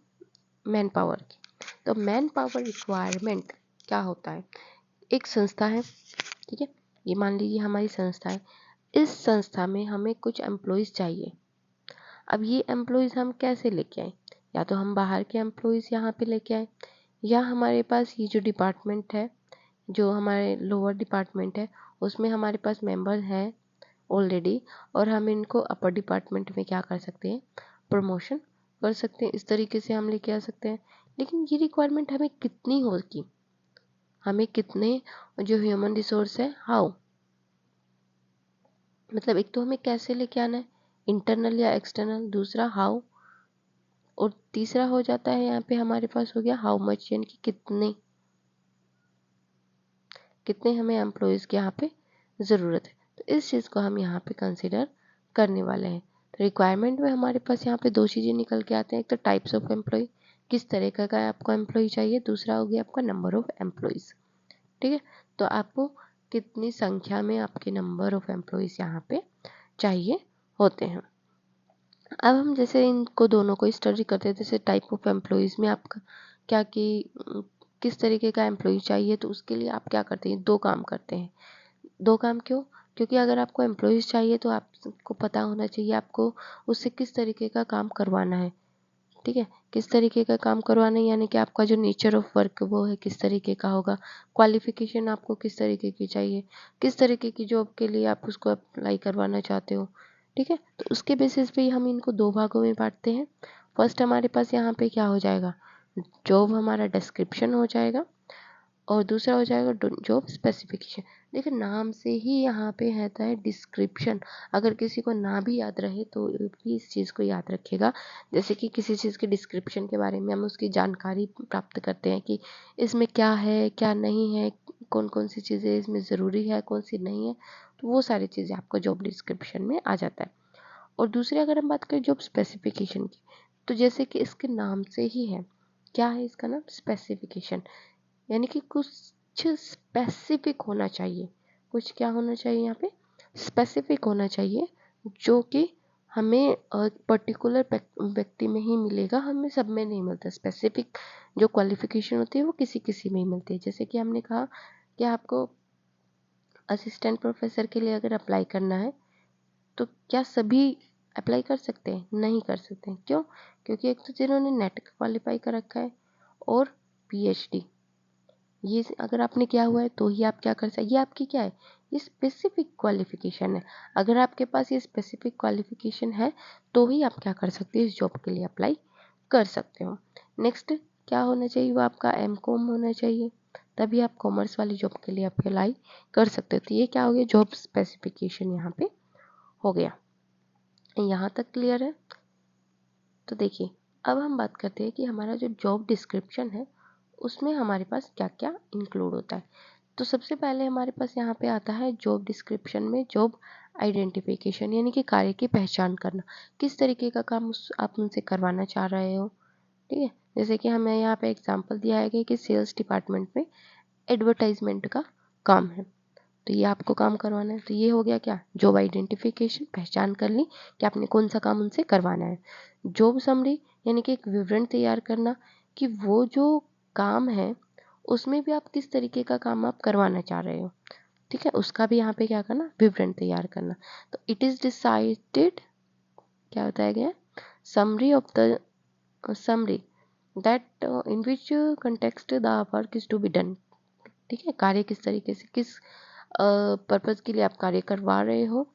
मैन पावर की। तो मैन पावर रिक्वायरमेंट क्या होता है, एक संस्था है, ठीक है, ये मान लीजिए हमारी संस्था है, इस संस्था में हमें कुछ एम्प्लॉयज़ चाहिए। अब ये एम्प्लॉयज़ हम कैसे लेके आए, या तो हम बाहर के एम्प्लॉयज़ यहाँ पे लेके आए, या हमारे पास ये जो डिपार्टमेंट है, जो हमारे लोअर डिपार्टमेंट है उसमें हमारे पास मेंबर हैं ऑलरेडी, और हम इनको अपर डिपार्टमेंट में क्या कर सकते हैं, प्रमोशन कर सकते हैं। इस तरीके से हम लेके आ सकते हैं। लेकिन ये रिक्वायरमेंट हमें कितनी होगी, हमें कितने जो ह्यूमन रिसोर्स है, हाउ, मतलब एक तो हमें कैसे लेके आना है, इंटरनल या एक्सटर्नल, दूसरा हाउ, और तीसरा हो जाता है यहाँ पे हमारे पास हो गया हाउ मच, यानी कि कितने हमें एम्प्लॉयज़ की यहाँ पे ज़रूरत है। तो इस चीज़ को हम यहाँ पे कंसिडर करने वाले हैं। तो रिक्वायरमेंट में हमारे पास यहाँ पे दो चीज़ें निकल के आते हैं, एक तो टाइप्स ऑफ एम्प्लॉय, किस तरह का आपको एम्प्लॉय चाहिए, दूसरा हो गया आपका नंबर ऑफ एम्प्लॉयज़। ठीक है, तो आपको कितनी संख्या में आपके नंबर ऑफ एम्प्लॉयज़ यहाँ पे चाहिए होते हैं। अब हम जैसे इनको दोनों को स्टडी करते हैं, जैसे टाइप ऑफ एम्प्लॉयज़ में आपका क्या कि किस तरीके का एम्प्लॉय चाहिए, तो उसके लिए आप क्या करते हैं, दो काम करते हैं। दो काम क्यों? क्योंकि अगर आपको एम्प्लॉयज़ चाहिए तो आपको पता होना चाहिए आपको उससे किस तरीके का काम करवाना है। ठीक है, किस तरीके का काम करवाना है, यानी कि आपका जो नेचर ऑफ वर्क वो है किस तरीके का होगा, क्वालिफिकेशन आपको किस तरीके की चाहिए, किस तरीके की जॉब के लिए आप उसको अप्लाई करवाना चाहते हो। ठीक है, तो उसके बेसिस पे ही हम इनको दो भागों में बांटते हैं। फर्स्ट हमारे पास यहाँ पे क्या हो जाएगा, जॉब हमारा डिस्क्रिप्शन हो जाएगा, और दूसरा हो जाएगा जॉब स्पेसिफिकेशन। देखिए नाम से ही यहाँ पे रहता है डिस्क्रिप्शन, अगर किसी को ना भी याद रहे तो भी इस चीज़ को याद रखेगा। जैसे कि किसी चीज़ के डिस्क्रिप्शन के बारे में हम उसकी जानकारी प्राप्त करते हैं कि इसमें क्या है क्या नहीं है, कौन कौन सी चीज़ें इसमें ज़रूरी है कौन सी नहीं है, तो वो सारी चीज़ें आपको जॉब डिस्क्रिप्शन में आ जाता है। और दूसरी अगर हम बात करें जॉब स्पेसिफिकेशन की, तो जैसे कि इसके नाम से ही है, क्या है इसका नाम, स्पेसिफिकेशन, यानी कि कुछ स्पेसिफिक होना चाहिए। कुछ क्या होना चाहिए यहाँ पे, स्पेसिफिक होना चाहिए, जो कि हमें पर्टिकुलर व्यक्ति में ही मिलेगा, हमें सब में नहीं मिलता। स्पेसिफिक जो क्वालिफिकेशन होती है वो किसी किसी में ही मिलती है। जैसे कि हमने कहा कि आपको असिस्टेंट प्रोफेसर के लिए अगर अप्लाई करना है तो क्या सभी अप्लाई कर सकते हैं, नहीं कर सकते हैं। क्यों? क्योंकि एक तो जिन्होंने नेट क्वालिफाई कर रखा है और पीएचडी, ये अगर आपने किया हुआ है तो ही आप क्या कर सकते, ये आपकी क्या है, ये स्पेसिफिक क्वालिफिकेशन है। अगर आपके पास ये स्पेसिफिक क्वालिफिकेशन है तो ही आप क्या कर सकते हो, इस जॉब के लिए अप्लाई कर सकते हो। नेक्स्ट क्या होना चाहिए, वो आपका एमकॉम होना चाहिए, तभी आप कॉमर्स वाली जॉब के लिए अप्लाई कर सकते हो। तो ये क्या हो गया, जॉब स्पेसिफिकेशन यहाँ पे हो गया। यहाँ तक क्लियर है? तो देखिए अब हम बात करते हैं कि हमारा जो जॉब डिस्क्रिप्शन है उसमें हमारे पास क्या क्या इंक्लूड होता है। तो सबसे पहले हमारे पास यहाँ पे आता है जॉब डिस्क्रिप्शन में जॉब आइडेंटिफिकेशन, यानी कि कार्य की पहचान करना, किस तरीके का काम आप उनसे करवाना चाह रहे हो। ठीक है, जैसे कि हमें यहाँ पे एग्जांपल दिया है कि सेल्स डिपार्टमेंट में एडवर्टाइजमेंट का काम है, तो ये आपको काम करवाना है। तो ये हो गया क्या, जॉब आइडेंटिफिकेशन, पहचान कर ली कि आपने कौन सा काम उनसे करवाना है। जॉब समरी, यानी कि एक विवरण तैयार करना कि वो जो काम है उसमें भी आप किस तरीके का काम आप करवाना चाह रहे हो। ठीक है, उसका भी यहाँ पे क्या करना, विवरण तैयार करना। तो इट इज़ डिसाइडेड, क्या बताया गया, summary of the summary that in which context the work is to be done. ठीक है, कार्य किस तरीके से, किस पर्पज़ के लिए आप कार्य करवा रहे हो,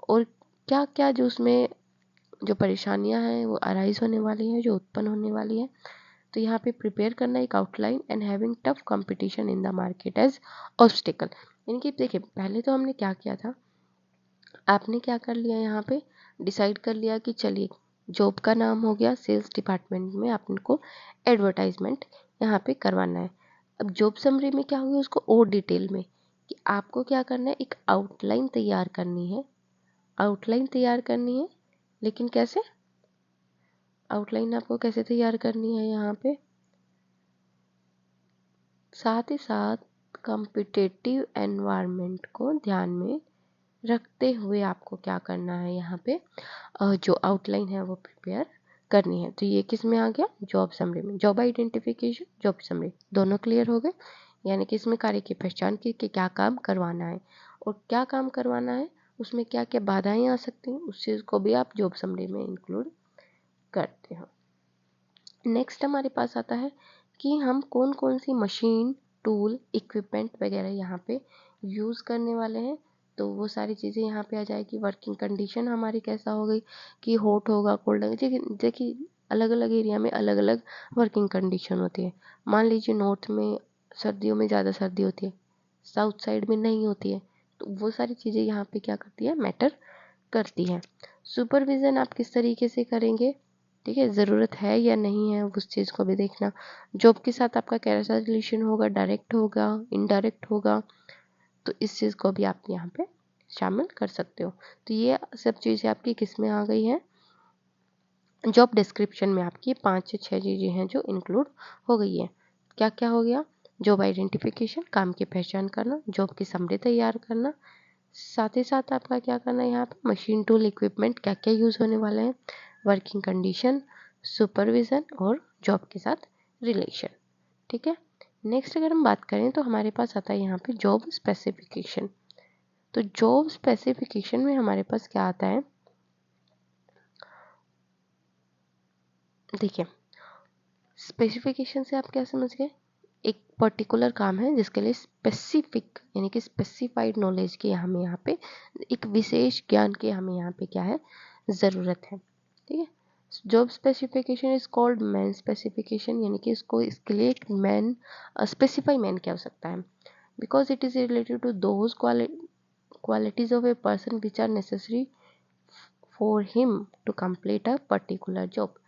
और क्या क्या जो उसमें जो परेशानियां हैं वो अराइज होने वाली हैं, जो उत्पन्न होने वाली है। तो यहाँ पे प्रिपेयर करना एक outline and having tough competition in the market as obstacle. यानी कि देखिए पहले तो हमने क्या किया था, आपने क्या कर लिया, यहाँ पे डिसाइड कर लिया कि चलिए जॉब का नाम हो गया, सेल्स डिपार्टमेंट में आपको एडवर्टाइजमेंट यहाँ पे करवाना है। अब जॉब समरी में क्या होगा, उसको और डिटेल में कि आपको क्या करना है, एक आउटलाइन तैयार करनी है। आउटलाइन तैयार करनी है, लेकिन कैसे, आउटलाइन आपको कैसे तैयार करनी है, यहाँ पे साथ ही साथ कॉम्पिटिटिव एनवायरनमेंट को ध्यान में रखते हुए आपको क्या करना है, यहाँ पे जो आउटलाइन है वो प्रिपेयर करनी है। तो ये किस में आ गया, जॉब समरी में। जॉब आइडेंटिफिकेशन, जॉब समरी दोनों क्लियर हो गए, यानी कि इसमें कार्य की पहचान की कि क्या काम करवाना है और क्या काम करवाना है, उसमें क्या क्या बाधाएं आ सकती हैं, उस चीज़ को भी आप जॉब समरी में इंक्लूड करते हो। नेक्स्ट हमारे पास आता है कि हम कौन कौन सी मशीन, टूल, इक्विपमेंट वगैरह यहाँ पे यूज़ करने वाले हैं। तो वो सारी चीज़ें यहाँ पे आ जाएगी। वर्किंग कंडीशन हमारी कैसा हो गई कि हॉट होगा, कोल्ड होगा। देखिए अलग अलग एरिया में अलग अलग वर्किंग कंडीशन होती है। मान लीजिए नॉर्थ में सर्दियों में ज़्यादा सर्दी होती है, साउथ साइड में नहीं होती है, तो वो सारी चीज़ें यहाँ पे क्या करती है, मैटर करती है। सुपरविज़न आप किस तरीके से करेंगे, ठीक है, ज़रूरत है या नहीं है उस चीज़ को भी देखना। जॉब के साथ आपका कैसा रिलेशन होगा, डायरेक्ट होगा, इनडायरेक्ट होगा, तो इस चीज़ को भी आप यहाँ पे शामिल कर सकते हो। तो ये सब चीज़ें आपकी किस में आ गई हैं, जॉब डिस्क्रिप्शन में आपकी 5 से 6 चीज़ें हैं जो इंक्लूड हो गई है। क्या क्या हो गया, जॉब आइडेंटिफिकेशन, काम की पहचान करना, जॉब की समरी तैयार करना, साथ ही साथ आपका क्या करना है यहाँ पे, मशीन टूल इक्विपमेंट क्या क्या यूज़ होने वाले हैं, वर्किंग कंडीशन, सुपरविज़न और जॉब के साथ रिलेशन, ठीक है। नेक्स्ट अगर हम बात करें तो हमारे पास आता है यहाँ पे जॉब स्पेसिफिकेशन। तो जॉब स्पेसिफिकेशन में हमारे पास क्या आता है, देखिए स्पेसिफिकेशन से आप क्या समझ गए, एक पर्टिकुलर काम है जिसके लिए स्पेसिफिक यानी कि स्पेसिफाइड नॉलेज की हमें यहाँ पे, एक विशेष ज्ञान की हमें यहाँ पे क्या है, ज़रूरत है, ठीक है। Job specification is called man specification, यानी कि इसको इसके लिए एक मैन स्पेसिफाई मैन की आवश्यकता है, because it is related to those qualities of a person which are necessary for him to complete a particular job।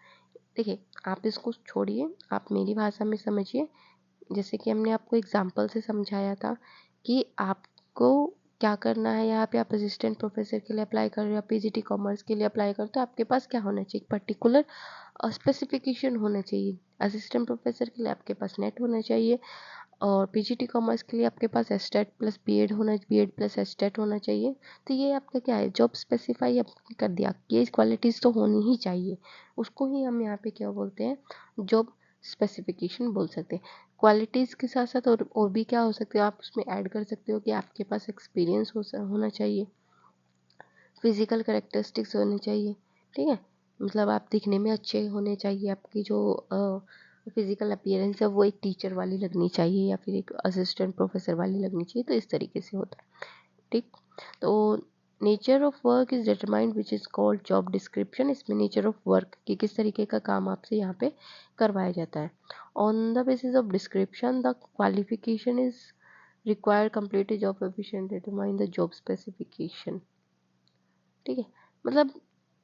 देखिए आप इसको छोड़िए, आप मेरी भाषा में समझिए। जैसे कि हमने आपको एग्जाम्पल से समझाया था कि आपको क्या करना है, यहाँ पे आप असिस्टेंट प्रोफेसर के लिए अप्लाई कर रहे हो, पीजीटी कॉमर्स के लिए अप्लाई कर, तो आपके पास क्या होना चाहिए, पर्टिकुलर स्पेसिफिकेशन होना चाहिए। असिस्टेंट प्रोफेसर के लिए आपके पास नेट होना चाहिए, और पीजीटी कॉमर्स के लिए आपके पास एस्टेट प्लस बीएड होना, बीएड प्लस एस्टेट होना चाहिए। तो ये आपका क्या है, जॉब स्पेसिफाई आपने कर दिया, ये क्वालिटीज़ तो होनी ही चाहिए, उसको ही हम यहाँ पे क्या बोलते हैं, जॉब स्पेसिफिकेशन बोल सकते हैं। क्वालिटीज़ के साथ साथ और भी क्या हो सकते हो, आप उसमें ऐड कर सकते हो कि आपके पास एक्सपीरियंस होना चाहिए, फिजिकल करेक्टरिस्टिक्स होने चाहिए, ठीक है, मतलब आप दिखने में अच्छे होने चाहिए, आपकी जो फिजिकल अपीयरेंस है वो एक टीचर वाली लगनी चाहिए या फिर एक असिस्टेंट प्रोफेसर वाली लगनी चाहिए, तो इस तरीके से होता है, ठीक। तो nature of work is determined which is called job description. इसमें नेचर ऑफ वर्क कि किस तरीके का काम आपसे यहाँ पे करवाया जाता है। On the basis of description the qualification is required complete job efficient determine the job specification, ठीक है। मतलब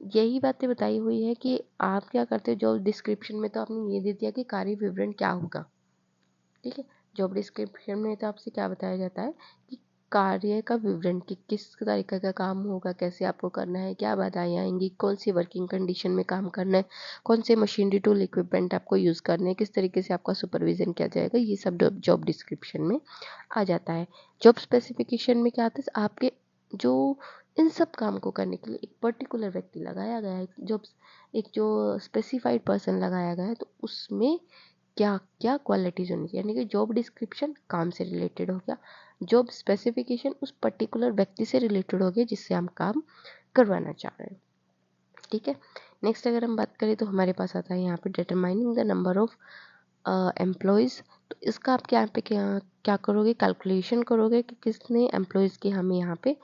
यही बातें बताई हुई है कि आप क्या करते हो, जॉब डिस्क्रिप्शन में तो आपने ये दे दिया कि कार्य विवरण क्या होगा, ठीक है। जॉब डिस्क्रिप्शन में तो आपसे क्या बताया जाता है कि कार्य का विवरण, कि किस तरीके का काम होगा, कैसे आपको करना है, क्या बाधाएं आएंगी, कौन सी वर्किंग कंडीशन में काम करना है, कौन से मशीनरी टूल इक्विपमेंट आपको यूज़ करने हैं, किस तरीके से आपका सुपरविजन किया जाएगा, ये सब जॉब डिस्क्रिप्शन में आ जाता है। जॉब स्पेसिफिकेशन में क्या आता है, आपके जो इन सब काम को करने के लिए एक पर्टिकुलर व्यक्ति लगाया गया है, एक जो स्पेसिफाइड पर्सन लगाया गया है, तो उसमें क्या क्या क्वालिटीज होनी चाहिए, यानी कि जॉब डिस्क्रिप्शन काम से रिलेटेड हो गया, जॉब स्पेसिफिकेशन उस पर्टिकुलर व्यक्ति से रिलेटेड हो गया जिससे हम काम करवाना चाह रहे हैं, ठीक है। नेक्स्ट अगर हम बात करें तो हमारे पास आता है यहाँ पे determining the number of employees. तो इसका आप क्या पे क्या क्या करोगे, कैलकुलेशन करोगे कि कितने एम्प्लॉयज़ की हमें यहाँ पे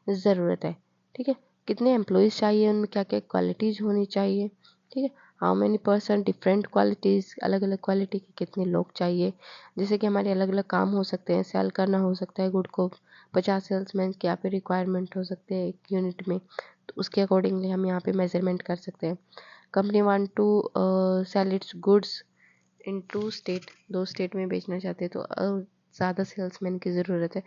ज़रूरत है, ठीक है, कितने एम्प्लॉयज़ चाहिए, उनमें क्या क्या क्वालिटीज़ होनी चाहिए, ठीक है, how many person, different qualities, अलग अलग क्वालिटी के कितने लोग चाहिए। जैसे कि हमारे अलग अलग काम हो सकते हैं, सेल करना हो सकता है गुड को, 50 सेल्समैन के यहाँ पे रिक्वायरमेंट हो सकते हैं एक यूनिट में, तो उसके अकॉर्डिंगली हम यहाँ पे मेजरमेंट कर सकते हैं। Company want to sell its goods in 2 state, 2 state में बेचना चाहते हैं, तो ज़्यादा सेल्समैन की ज़रूरत है।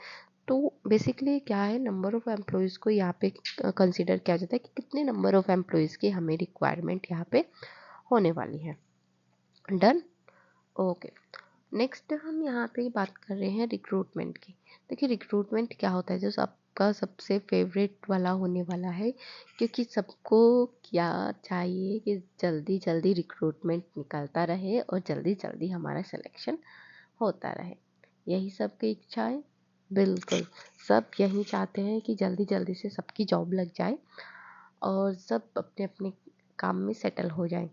तो बेसिकली क्या है, नंबर ऑफ़ एम्प्लॉयज़ को यहाँ पे कंसीडर किया जाता है कि कितने नंबर ऑफ़ एम्प्लॉयज़ की हमें रिक्वायरमेंट यहाँ पे होने वाली है। Done, okay. नेक्स्ट हम यहाँ पे बात कर रहे हैं रिक्रूटमेंट की। देखिए रिक्रूटमेंट क्या होता है, जो सबका सबसे फेवरेट वाला होने वाला है, क्योंकि सबको क्या चाहिए कि जल्दी जल्दी रिक्रूटमेंट निकलता रहे और जल्दी जल्दी हमारा सिलेक्शन होता रहे। यही सबकी इच्छा है, बिल्कुल सब यही चाहते हैं कि जल्दी जल्दी से सबकी जॉब लग जाए और सब अपने अपने काम में सेटल हो जाए,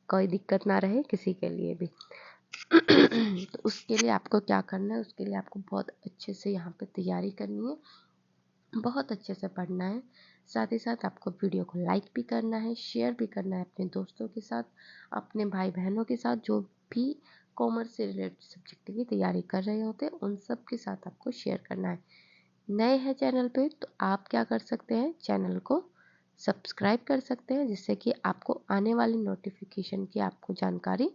कोई दिक्कत ना रहे किसी के लिए भी। तो उसके लिए आपको क्या करना है, उसके लिए आपको बहुत अच्छे से यहाँ पे तैयारी करनी है, बहुत अच्छे से पढ़ना है, साथ ही साथ आपको वीडियो को लाइक भी करना है, शेयर भी करना है अपने दोस्तों के साथ, अपने भाई बहनों के साथ, जो भी कॉमर्स से रिलेटेड सब्जेक्ट की तैयारी कर रहे होते हैं उन सब के साथ आपको शेयर करना है। नए हैं चैनल पे तो आप क्या कर सकते हैं, चैनल को सब्सक्राइब कर सकते हैं, जिससे कि आपको आने वाली नोटिफिकेशन की आपको जानकारी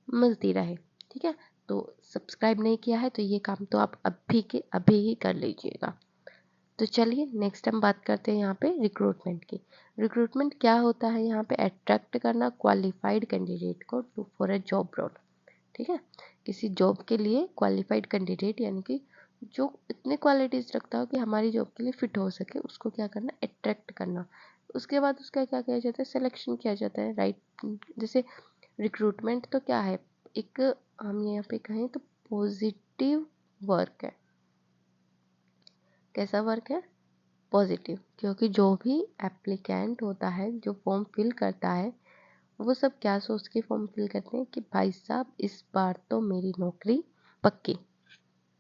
मिलती रहे। ठीक है, तो सब्सक्राइब नहीं किया है तो ये काम तो आप अभी के अभी ही कर लीजिएगा। तो चलिए नेक्स्ट हम बात करते हैं यहाँ पे रिक्रूटमेंट की। रिक्रूटमेंट क्या होता है? यहाँ पे अट्रैक्ट करना क्वालिफाइड कैंडिडेट को to for a job role. ठीक है, किसी जॉब के लिए क्वालिफाइड कैंडिडेट यानी कि जो इतने क्वालिटीज रखता हो कि हमारी जॉब के लिए फिट हो सके, उसको क्या करना? अट्रैक्ट करना। उसके बाद उसका क्या किया जाता है? सिलेक्शन किया जाता है, राइट। जैसे रिक्रूटमेंट तो क्या है, एक हम यहाँ पे कहें तो पॉजिटिव वर्क है। कैसा वर्क है? पॉजिटिव, क्योंकि जो भी एप्लीकेंट होता है, जो फॉर्म फिल करता है, वो सब क्या सोच के फॉर्म फिल करते हैं कि भाई साहब इस बार तो मेरी नौकरी पक्की।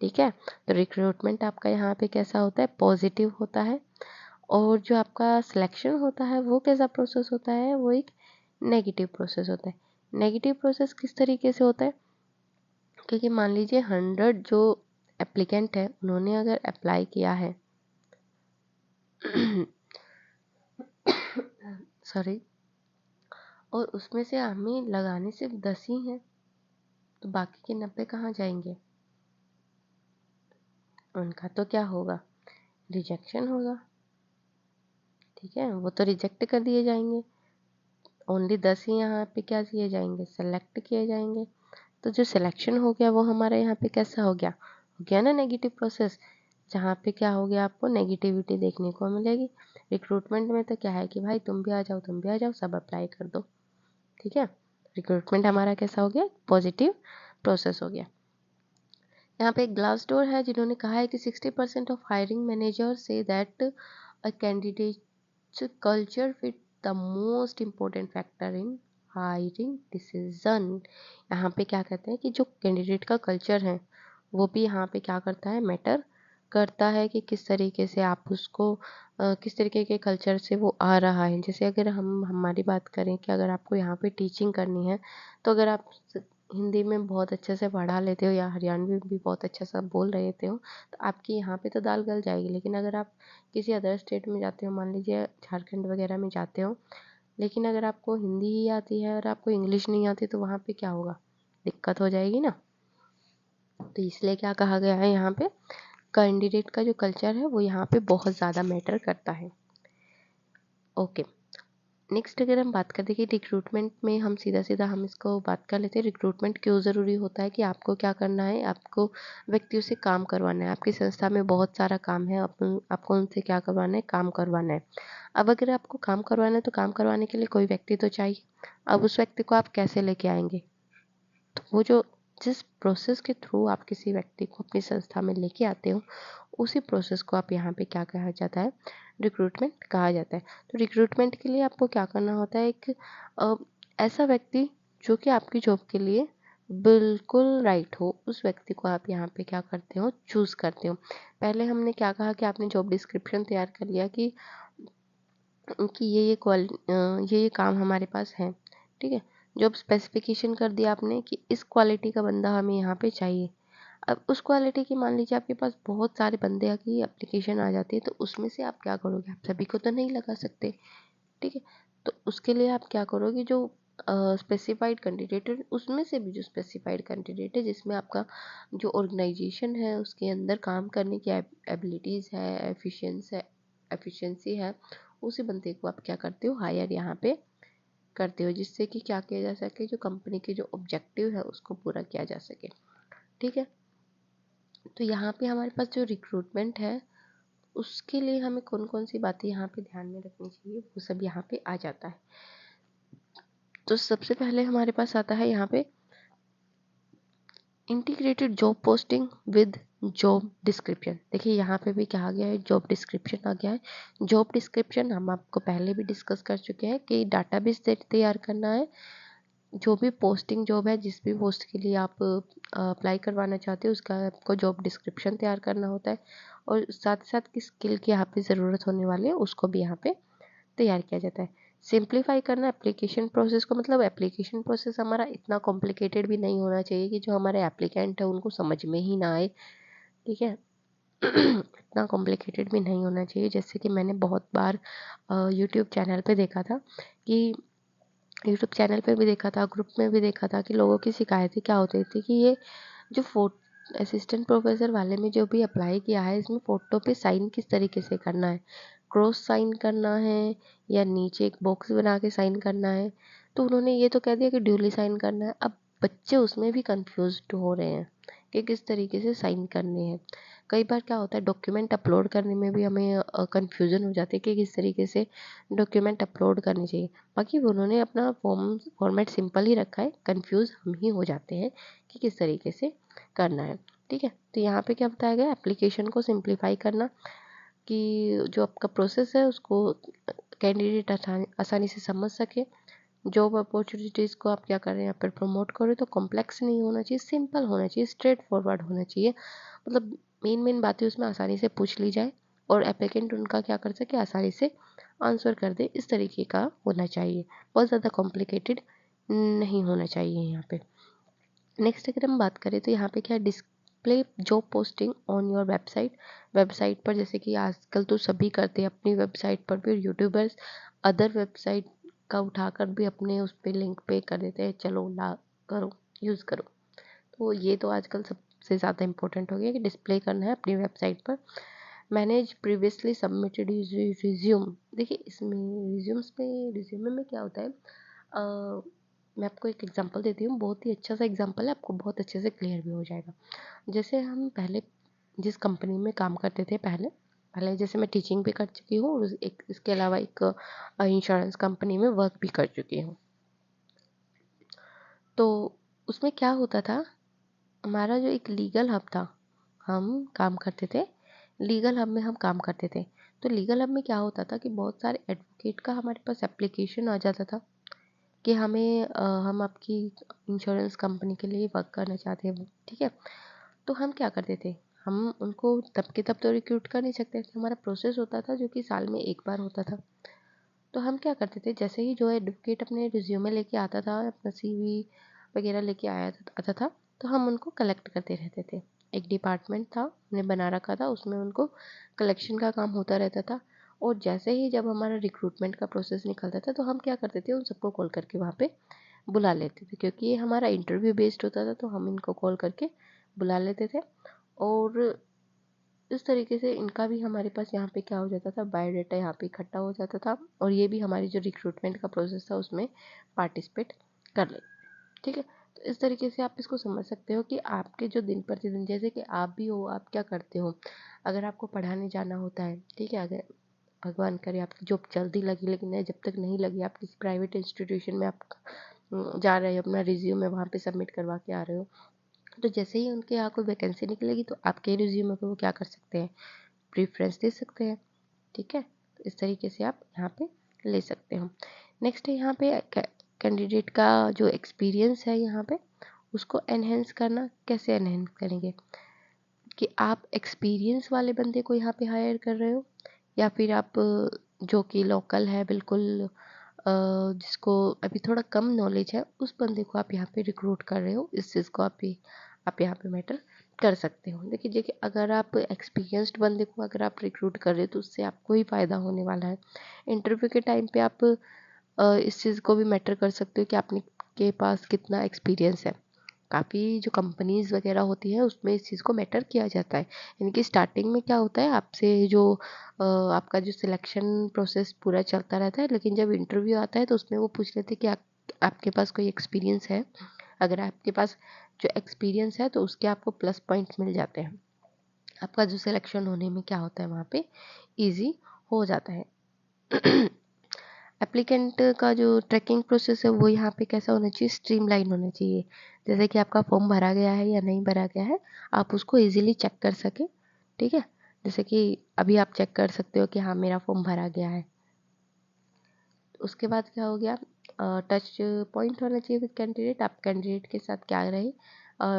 ठीक है, तो रिक्रूटमेंट आपका यहाँ पे कैसा होता है? पॉजिटिव होता है। और जो आपका सिलेक्शन होता है वो कैसा प्रोसेस होता है? वो एक नेगेटिव प्रोसेस होता है। नेगेटिव प्रोसेस किस तरीके से होता है? क्योंकि मान लीजिए 100 जो एप्लीकेंट है उन्होंने अगर अप्लाई किया है सॉरी, और उसमें से हमें लगाने सिर्फ 10 ही हैं, तो बाकी के 90 कहाँ जाएंगे? उनका तो क्या होगा? रिजेक्शन होगा। ठीक है, वो तो रिजेक्ट कर दिए जाएंगे। ओनली 10 ही यहाँ पे क्या किए जाएंगे? सेलेक्ट किए जाएंगे। तो जो सिलेक्शन हो गया वो हमारा यहाँ पे कैसा हो गया? हो गया ना नेगेटिव प्रोसेस, जहाँ पे क्या हो गया? आपको नेगेटिविटी देखने को मिलेगी। रिक्रूटमेंट में तो क्या है कि भाई तुम भी आ जाओ, तुम भी आ जाओ, सब अप्लाई कर दो। ठीक है, रिक्रूटमेंट हमारा कैसा हो गया? पॉजिटिव प्रोसेस हो गया। यहाँ पे एक ग्लास डोर है जिन्होंने कहा है कि 60% of hiring manager say that a candidate culture fit the most important factor in hiring decision. यहाँ पे क्या कहते हैं कि जो कैंडिडेट का कल्चर है वो भी यहाँ पे क्या करता है? मैटर करता है कि किस तरीके से आप उसको किस तरीके के कल्चर से वो आ रहा है। जैसे अगर हम हमारी बात करें कि अगर आपको यहाँ पे टीचिंग करनी है, तो अगर आप हिंदी में बहुत अच्छे से पढ़ा लेते हो या हरियाणवी भी बहुत अच्छा सा बोल रहे थे हो, तो आपकी यहाँ पे तो दाल गल जाएगी। लेकिन अगर आप किसी अदर स्टेट में जाते हो, मान लीजिए झारखंड वगैरह में जाते हो, लेकिन अगर आपको हिंदी ही आती है और आपको इंग्लिश नहीं आती, तो वहाँ पे क्या होगा? दिक्कत हो जाएगी ना। तो इसलिए क्या कहा गया है यहाँ पे? कैंडिडेट का जो कल्चर है वो यहाँ पे बहुत ज़्यादा मैटर करता है। ओके, नेक्स्ट अगर हम बात करें कि रिक्रूटमेंट में हम सीधा सीधा हम इसको बात कर लेते हैं, रिक्रूटमेंट क्यों ज़रूरी होता है? कि आपको क्या करना है? आपको व्यक्तियों से काम करवाना है। आपकी संस्था में बहुत सारा काम है, आपको उनसे क्या करवाना है? काम करवाना है। अब अगर आपको काम करवाना है तो काम करवाने के लिए कोई व्यक्ति तो चाहिए। अब उस व्यक्ति को आप कैसे लेके आएंगे? तो वो जो जिस प्रोसेस के थ्रू आप किसी व्यक्ति को अपनी संस्था में लेके आते हो, उसी प्रोसेस को आप यहाँ पे क्या कहा जाता है? रिक्रूटमेंट कहा जाता है। तो रिक्रूटमेंट के लिए आपको क्या करना होता है? एक ऐसा व्यक्ति जो कि आपकी जॉब के लिए बिल्कुल राइट हो, उस व्यक्ति को आप यहाँ पे क्या करते हो? चूज़ करते हो। पहले हमने क्या कहा कि आपने जॉब डिस्क्रिप्शन तैयार कर लिया कि ये काम हमारे पास है। ठीक है, जॉब स्पेसिफिकेशन कर दिया आपने कि इस क्वालिटी का बंदा हमें यहाँ पे चाहिए। अब उस क्वालिटी की मान लीजिए आपके पास बहुत सारे बंदे की एप्लीकेशन आ जाती है, तो उसमें से आप क्या करोगे? आप सभी को तो नहीं लगा सकते। ठीक है, तो उसके लिए आप क्या करोगे? जो स्पेसिफाइड कैंडिडेट है, उसमें से भी जो स्पेसिफाइड कैंडिडेट है जिसमें आपका जो ऑर्गेनाइजेशन है उसके अंदर काम करने की एबिलिटीज़ है, एफिशिएंसी है, उसी बंदे को आप क्या करते हो? हायर यहाँ पे करते हो, जिससे कि क्या किया जा सके? जो कंपनी के जो ऑब्जेक्टिव है उसको पूरा किया जा सके। ठीक है, तो यहाँ पे हमारे पास जो रिक्रूटमेंट है उसके लिए हमें कौन कौन सी बातें यहाँ पे ध्यान में रखनी चाहिए, वो सब यहाँ पे आ जाता है। तो सबसे पहले हमारे पास आता है यहाँ पे integrated job posting with job description. देखिए यहाँ पे भी क्या आ गया है? जॉब डिस्क्रिप्शन आ गया है। जॉब डिस्क्रिप्शन हम आपको पहले भी डिस्कस कर चुके हैं कि डाटाबेस तैयार करना है। जो भी पोस्टिंग जॉब है, जिस भी पोस्ट के लिए आप अप्लाई करवाना चाहते हो, उसका आपको जॉब डिस्क्रिप्शन तैयार करना होता है, और साथ साथ किस स्किल की यहाँ पे ज़रूरत होने वाली है उसको भी यहाँ पे तैयार किया जाता है। सिंप्लीफाई करना एप्लीकेशन प्रोसेस को, मतलब एप्लीकेशन प्रोसेस हमारा इतना कॉम्प्लिकेटेड भी नहीं होना चाहिए कि जो हमारे एप्लीकेंट है उनको समझ में ही ना आए। ठीक है, इतना कॉम्प्लिकेटेड भी नहीं होना चाहिए। जैसे कि मैंने बहुत बार यूट्यूब चैनल पे देखा था कि यूट्यूब चैनल पे भी देखा था, ग्रुप में भी देखा था कि लोगों की शिकायतें क्या होती थी कि ये जो असिस्टेंट प्रोफेसर वाले में जो भी अप्लाई किया है, इसमें फ़ोटो पे साइन किस तरीके से करना है, क्रॉस साइन करना है या नीचे एक बॉक्स बना के साइन करना है। तो उन्होंने ये तो कह दिया कि ड्यूली साइन करना है। अब बच्चे उसमें भी कंफ्यूज्ड हो रहे हैं कि किस तरीके से साइन करने हैं। कई बार क्या होता है, डॉक्यूमेंट अपलोड करने में भी हमें कन्फ्यूज़न हो जाती है कि किस तरीके से डॉक्यूमेंट अपलोड करनी चाहिए। बाकी उन्होंने अपना फॉर्मेट सिंपल ही रखा है, कंफ्यूज हम ही हो जाते हैं कि किस तरीके से करना है। ठीक है, तो यहाँ पे क्या बताया गया, एप्लीकेशन को सिंप्लीफाई करना, कि जो आपका प्रोसेस है उसको कैंडिडेट आसानी से समझ सके। जॉब अपॉर्चुनिटीज़ को आप क्या कर रहे हैं यहाँ पर प्रमोट करो, तो कॉम्प्लेक्स नहीं होना चाहिए, सिंपल होना चाहिए, स्ट्रेट फॉरवर्ड होना चाहिए। मतलब मेन बातें उसमें आसानी से पूछ ली जाए और एप्लीकेंट उनका क्या कर सके, आसानी से आंसर कर दे, इस तरीके का होना चाहिए। बहुत ज़्यादा कॉम्प्लिकेटेड नहीं होना चाहिए यहाँ पे। नेक्स्ट अगर हम बात करें तो यहाँ पे क्या, display job posting on your website पर, जैसे कि आजकल तो सभी करते हैं अपनी वेबसाइट पर भी, यूट्यूबर्स अदर वेबसाइट का उठाकर भी अपने उस पे लिंक पे कर देते हैं, चलो ला करो, यूज़ करो। तो ये तो आजकल सबसे ज़्यादा इम्पोर्टेंट हो गया कि डिस्प्ले करना है अपनी वेबसाइट पर। Manage previously submitted resume. देखिए इसमें रिज्यूमे में क्या होता है, मैं आपको एक एग्जांपल देती हूँ, बहुत ही अच्छा सा एग्जांपल है, आपको बहुत अच्छे से क्लियर भी हो जाएगा। जैसे हम पहले जिस कंपनी में काम करते थे, पहले पहले जैसे मैं टीचिंग भी कर चुकी हूँ और एक इसके अलावा एक इंश्योरेंस कंपनी में वर्क भी कर चुकी हूँ। तो उसमें क्या होता था, हमारा जो एक लीगल हब था, हम काम करते थे लीगल हब में, हम काम करते थे। तो लीगल हब में क्या होता था कि बहुत सारे एडवोकेट का हमारे पास एप्लीकेशन आ जाता था कि हमें हम आपकी इंश्योरेंस कंपनी के लिए वर्क करना चाहते हैं। ठीक है, तो हम क्या करते थे, हम उनको तब के तब तो रिक्रूट कर नहीं सकते थे, हमारा प्रोसेस होता था जो कि साल में एक बार होता था। तो हम क्या करते थे, जैसे ही जो एडवोकेट अपने रिज्यूमे लेके आता था, अपना सीवी वगैरह लेके आता था, तो हम उनको कलेक्ट करते रहते थे। एक डिपार्टमेंट था हमने बना रखा था, उसमें उनको कलेक्शन का काम होता रहता था। और जैसे ही जब हमारा रिक्रूटमेंट का प्रोसेस निकलता था, तो हम क्या करते थे, उन सबको कॉल करके वहाँ पे बुला लेते थे, क्योंकि ये हमारा इंटरव्यू बेस्ड होता था, तो हम इनको कॉल करके बुला लेते थे। और इस तरीके से इनका भी हमारे पास यहाँ पे क्या हो जाता था, बायोडाटा यहाँ पे इकट्ठा हो जाता था, और ये भी हमारी जो रिक्रूटमेंट का प्रोसेस था उसमें पार्टिसिपेट कर ले। ठीक है, तो इस तरीके से आप इसको समझ सकते हो कि आपके जो दिन प्रतिदिन, जैसे कि आप भी हो, आप क्या करते हो, अगर आपको पढ़ाने जाना होता है, ठीक है, अगर भगवान करे आपकी जॉब जल्दी लगी, लेकिन जब तक नहीं लगी, आप किसी प्राइवेट इंस्टीट्यूशन में आप जा रहे हो, अपना रिज्यूमे वहाँ पे सबमिट करवा के आ रहे हो, तो जैसे ही उनके यहाँ कोई वैकेंसी निकलेगी, तो आपके रिज्यूमे को वो क्या कर सकते हैं, प्रेफरेंस दे सकते हैं। ठीक है, तो इस तरीके से आप यहाँ पे ले सकते हो। नेक्स्ट है यहाँ पे कैंडिडेट का जो एक्सपीरियंस है, यहाँ पे उसको एनहेंस करना। कैसे एनहेंस करेंगे, कि आप एक्सपीरियंस वाले बंदे को यहाँ पे हायर कर रहे हो, या फिर आप जो कि लोकल है बिल्कुल, जिसको अभी थोड़ा कम नॉलेज है, उस बंदे को आप यहाँ पे रिक्रूट कर रहे हो। इस चीज़ को आप यहाँ पे मैटर कर सकते हो। देखिए अगर आप एक्सपीरियंस्ड बंदे को अगर आप रिक्रूट कर रहे हो, तो उससे आपको ही फ़ायदा होने वाला है। इंटरव्यू के टाइम पे आप इस चीज़ को भी मैटर कर सकते हो कि आपने के पास कितना एक्सपीरियंस है। काफ़ी जो कंपनीज़ वगैरह होती है, उसमें इस चीज़ को मैटर किया जाता है। यानी कि स्टार्टिंग में क्या होता है, आपसे जो आपका जो सिलेक्शन प्रोसेस पूरा चलता रहता है, लेकिन जब इंटरव्यू आता है तो उसमें वो पूछ लेते हैं कि आपके पास कोई एक्सपीरियंस है। अगर आपके पास जो एक्सपीरियंस है, तो उसके आपको प्लस पॉइंट्स मिल जाते हैं। आपका जो सिलेक्शन होने में क्या होता है, वहाँ पे ईजी हो जाता है। एप्लीकेंट का जो ट्रैकिंग प्रोसेस है, वो यहाँ पे कैसा होना चाहिए, स्ट्रीमलाइन होना चाहिए। जैसे कि आपका फॉर्म भरा गया है या नहीं भरा गया है, आप उसको इजीली चेक कर सकें। ठीक है, जैसे कि अभी आप चेक कर सकते हो कि हाँ मेरा फॉर्म भरा गया है। उसके बाद क्या हो गया, टच पॉइंट होना चाहिए विद कैंडिडेट। आप कैंडिडेट के साथ क्या रहे,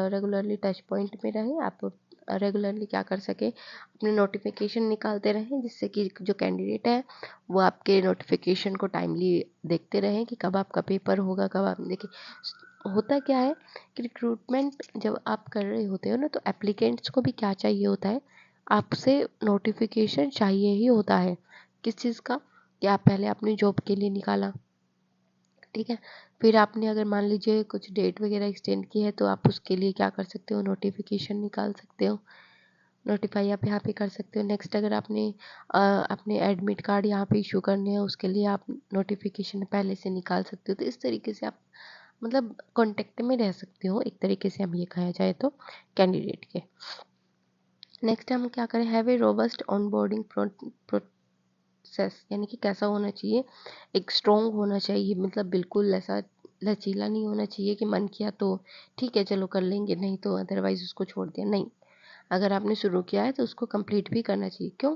रेगुलरली टच पॉइंट में रहें। आप रेगुलरली क्या कर सके, अपने नोटिफिकेशन निकालते रहें, जिससे कि जो कैंडिडेट है वो आपके नोटिफिकेशन को टाइमली देखते रहें कि कब आपका पेपर होगा, कब आप देखिए। होता क्या है कि रिक्रूटमेंट जब आप कर रहे होते हो ना, तो एप्लीकेंट्स को भी क्या चाहिए होता है, आपसे नोटिफिकेशन चाहिए ही होता है। किस चीज़ का? कि आप पहले अपनी जॉब के लिए निकाला, ठीक है, फिर आपने अगर मान लीजिए कुछ डेट वगैरह एक्सटेंड की है तो आप उसके लिए क्या कर सकते हो, नोटिफिकेशन निकाल सकते हो, नोटिफाई आप यहाँ पे कर सकते हो। नेक्स्ट अगर आपने अपने एडमिट कार्ड यहाँ पे इशू करने हैं उसके लिए आप नोटिफिकेशन पहले से निकाल सकते हो। तो इस तरीके से आप मतलब कांटेक्ट में रह सकते हो, एक तरीके से हम ये कहा जाए तो कैंडिडेट के। नेक्स्ट हम क्या करें, have a robust onboarding process, यानी कि कैसा होना चाहिए, एक स्ट्रॉन्ग होना चाहिए, मतलब बिल्कुल ऐसा लचीला नहीं होना चाहिए कि मन किया तो ठीक है चलो कर लेंगे, नहीं तो अदरवाइज उसको छोड़ दिया। नहीं, अगर आपने शुरू किया है तो उसको कंप्लीट भी करना चाहिए। क्यों?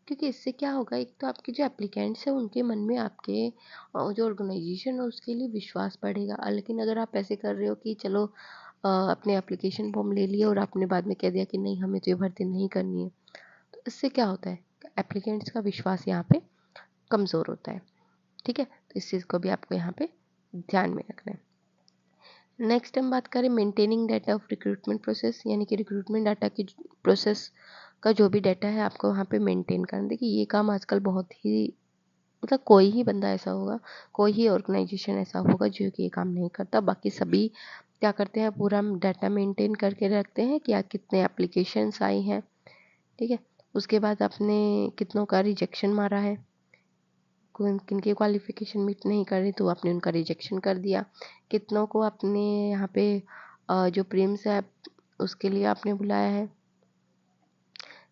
क्योंकि इससे क्या होगा, एक तो आपके जो एप्लीकेंट्स हैं उनके मन में आपके जो ऑर्गेनाइजेशन है उसके लिए विश्वास बढ़ेगा। लेकिन अगर आप ऐसे कर रहे हो कि चलो अपने एप्लीकेशन फॉर्म ले लिया और आपने बाद में कह दिया कि नहीं हमें तो ये भर्ती नहीं करनी है, तो इससे क्या होता है, एप्लीकेंट्स का विश्वास यहाँ पे कमज़ोर होता है। ठीक है, तो इस चीज़ को भी आपको यहाँ पे ध्यान में रखना है। नेक्स्ट हम बात करें maintaining data of recruitment process, यानी कि रिक्रूटमेंट डाटा की प्रोसेस का जो भी डाटा है आपको वहाँ पे मेंटेन करना। देखिए ये काम आजकल बहुत ही मतलब कोई ही बंदा ऐसा होगा, कोई ही ऑर्गेनाइजेशन ऐसा होगा जो कि ये काम नहीं करता। बाकी सभी क्या करते हैं, पूरा डाटा मेंटेन करके रखते हैं कि कितने एप्लीकेशंस आई हैं, ठीक है, उसके बाद आपने कितनों का रिजेक्शन मारा है, किनकी क्वालिफिकेशन मीट नहीं कर रही तो आपने उनका रिजेक्शन कर दिया, कितनों को आपने यहाँ पे जो प्रीम्स है उसके लिए आपने बुलाया है,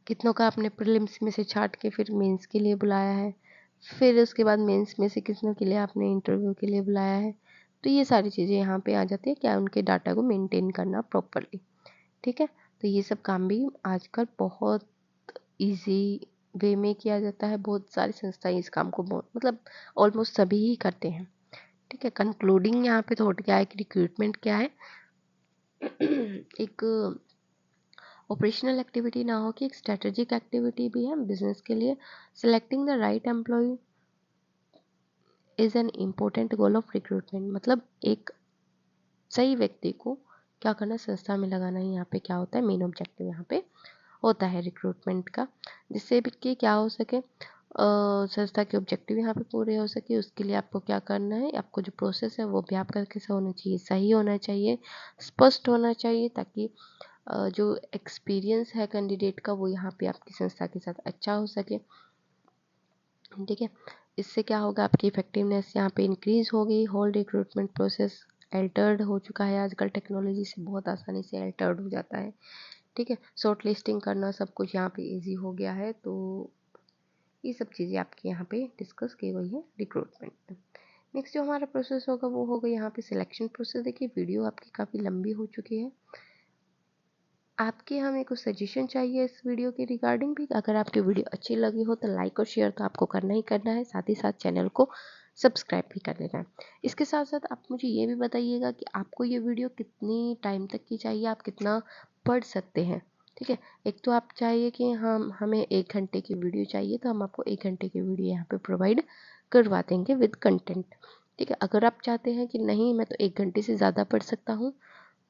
कितनों का आपने प्रीलिम्स में से छांट के फिर मेंस के लिए बुलाया है, फिर उसके बाद मेंस में से कितनों के लिए आपने इंटरव्यू के लिए बुलाया है। तो ये सारी चीज़ें यहाँ पे आ जाती है, क्या उनके डाटा को मेंटेन करना प्रॉपरली। ठीक है, तो ये सब काम भी आजकल बहुत इजी वे में किया जाता है। बहुत सारी संस्थाएं इस काम को बहुत मतलब ऑलमोस्ट सभी ही करते हैं। ठीक है, कंक्लूडिंग यहाँ पे थॉट क्या है कि रिक्रूटमेंट क्या है एक ऑपरेशनल एक्टिविटी ना हो कि एक स्ट्रेटेजिक एक्टिविटी भी है बिजनेस के लिए। Selecting the right employ is an important goal of recruitment, मतलब एक सही व्यक्ति को क्या करना, संस्था में लगाना ही यहाँ पे क्या होता है, मेन ऑब्जेक्टिव यहाँ पे होता है रिक्रूटमेंट का, जिससे भी कि क्या हो सके, संस्था के ऑब्जेक्टिव यहाँ पे पूरे हो सके। उसके लिए आपको क्या करना है, आपको जो प्रोसेस है वो भी आपका कैसा होना चाहिए, सही होना चाहिए, स्पष्ट होना चाहिए, ताकि जो एक्सपीरियंस है कैंडिडेट का वो यहाँ पे आपकी संस्था के साथ अच्छा हो सके। ठीक है, इससे क्या होगा, आपकी इफेक्टिवनेस यहाँ पे इंक्रीज होगी। होल रिक्रूटमेंट प्रोसेस अल्टर्ड हो चुका है आजकल, टेक्नोलॉजी से बहुत आसानी से अल्टर्ड हो जाता है। ठीक है, शॉर्ट लिस्टिंग करना सब कुछ यहाँ पे इजी हो गया है। तो ये सब चीज़ें आपके यहाँ पे डिस्कस की गई है रिक्रूटमेंट में। नेक्स्ट जो हमारा प्रोसेस होगा वो होगा यहाँ पे सिलेक्शन प्रोसेस। देखिए वीडियो आपकी काफ़ी लंबी हो चुकी है, आपके हमें कुछ सजेशन चाहिए इस वीडियो के रिगार्डिंग भी। अगर आपकी वीडियो अच्छी लगी हो तो लाइक और शेयर तो आपको करना ही करना है, साथ ही साथ चैनल को सब्सक्राइब भी कर लेना है। इसके साथ साथ आप मुझे ये भी बताइएगा कि आपको ये वीडियो कितनी टाइम तक की चाहिए, आप कितना पढ़ सकते हैं। ठीक है, एक तो आप चाहिए कि हमें 1 घंटे की वीडियो चाहिए तो हम आपको 1 घंटे की वीडियो यहाँ पे प्रोवाइड करवा देंगे विद कंटेंट। ठीक है, अगर आप चाहते हैं कि नहीं मैं तो 1 घंटे से ज़्यादा पढ़ सकता हूँ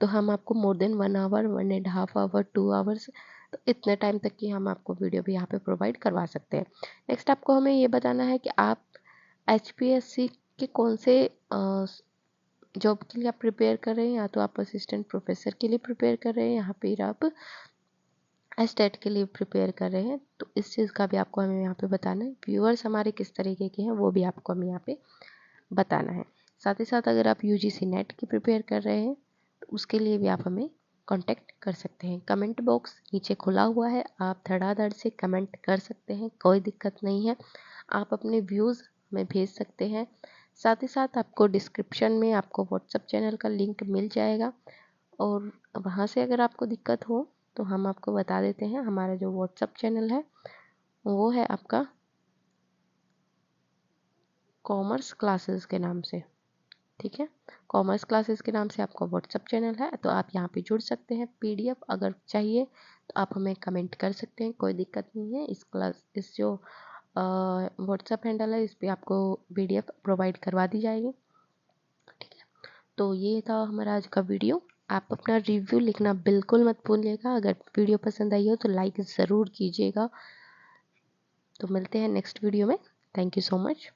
तो हम आपको more than 1 hour, 1.5 hour, 2 hours, तो इतने टाइम तक की हम आपको वीडियो भी यहाँ पे प्रोवाइड करवा सकते हैं। नेक्स्ट आपको हमें ये बताना है कि आप HPSC के कौन से जॉब के लिए आप प्रिपेयर कर रहे हैं, या तो आप असिस्टेंट प्रोफेसर के लिए प्रिपेयर कर रहे हैं, यहाँ पे आप स्टेट के लिए प्रिपेयर कर रहे हैं, तो इस चीज़ का भी आपको हमें यहाँ पे बताना है। व्यूअर्स हमारे किस तरीके के हैं वो भी आपको हमें यहाँ पे बताना है। साथ ही साथ अगर आप UGC नेट की प्रिपेयर कर रहे हैं तो उसके लिए भी आप हमें कांटेक्ट कर सकते हैं। कमेंट बॉक्स नीचे खुला हुआ है, आप धड़ाधड़ से कमेंट कर सकते हैं, कोई दिक्कत नहीं है। आप अपने व्यूज़ हमें भेज सकते हैं। साथ ही साथ आपको डिस्क्रिप्शन में आपको व्हाट्सएप चैनल का लिंक मिल जाएगा, और वहाँ से अगर आपको दिक्कत हो तो हम आपको बता देते हैं। हमारा जो व्हाट्सएप चैनल है वो है आपका कॉमर्स क्लासेस के नाम से। ठीक है, कॉमर्स क्लासेस के नाम से आपका व्हाट्सएप चैनल है, तो आप यहाँ पे जुड़ सकते हैं। PDF अगर चाहिए तो आप हमें कमेंट कर सकते हैं, कोई दिक्कत नहीं है। इस जो व्हाट्सएप हैंडल है इस पर आपको PDF प्रोवाइड करवा दी जाएगी। ठीक है, तो ये था हमारा आज का वीडियो। आप अपना रिव्यू लिखना बिल्कुल मत भूलिएगा। अगर वीडियो पसंद आई हो तो लाइक ज़रूर कीजिएगा। तो मिलते हैं नेक्स्ट वीडियो में। Thank you so much.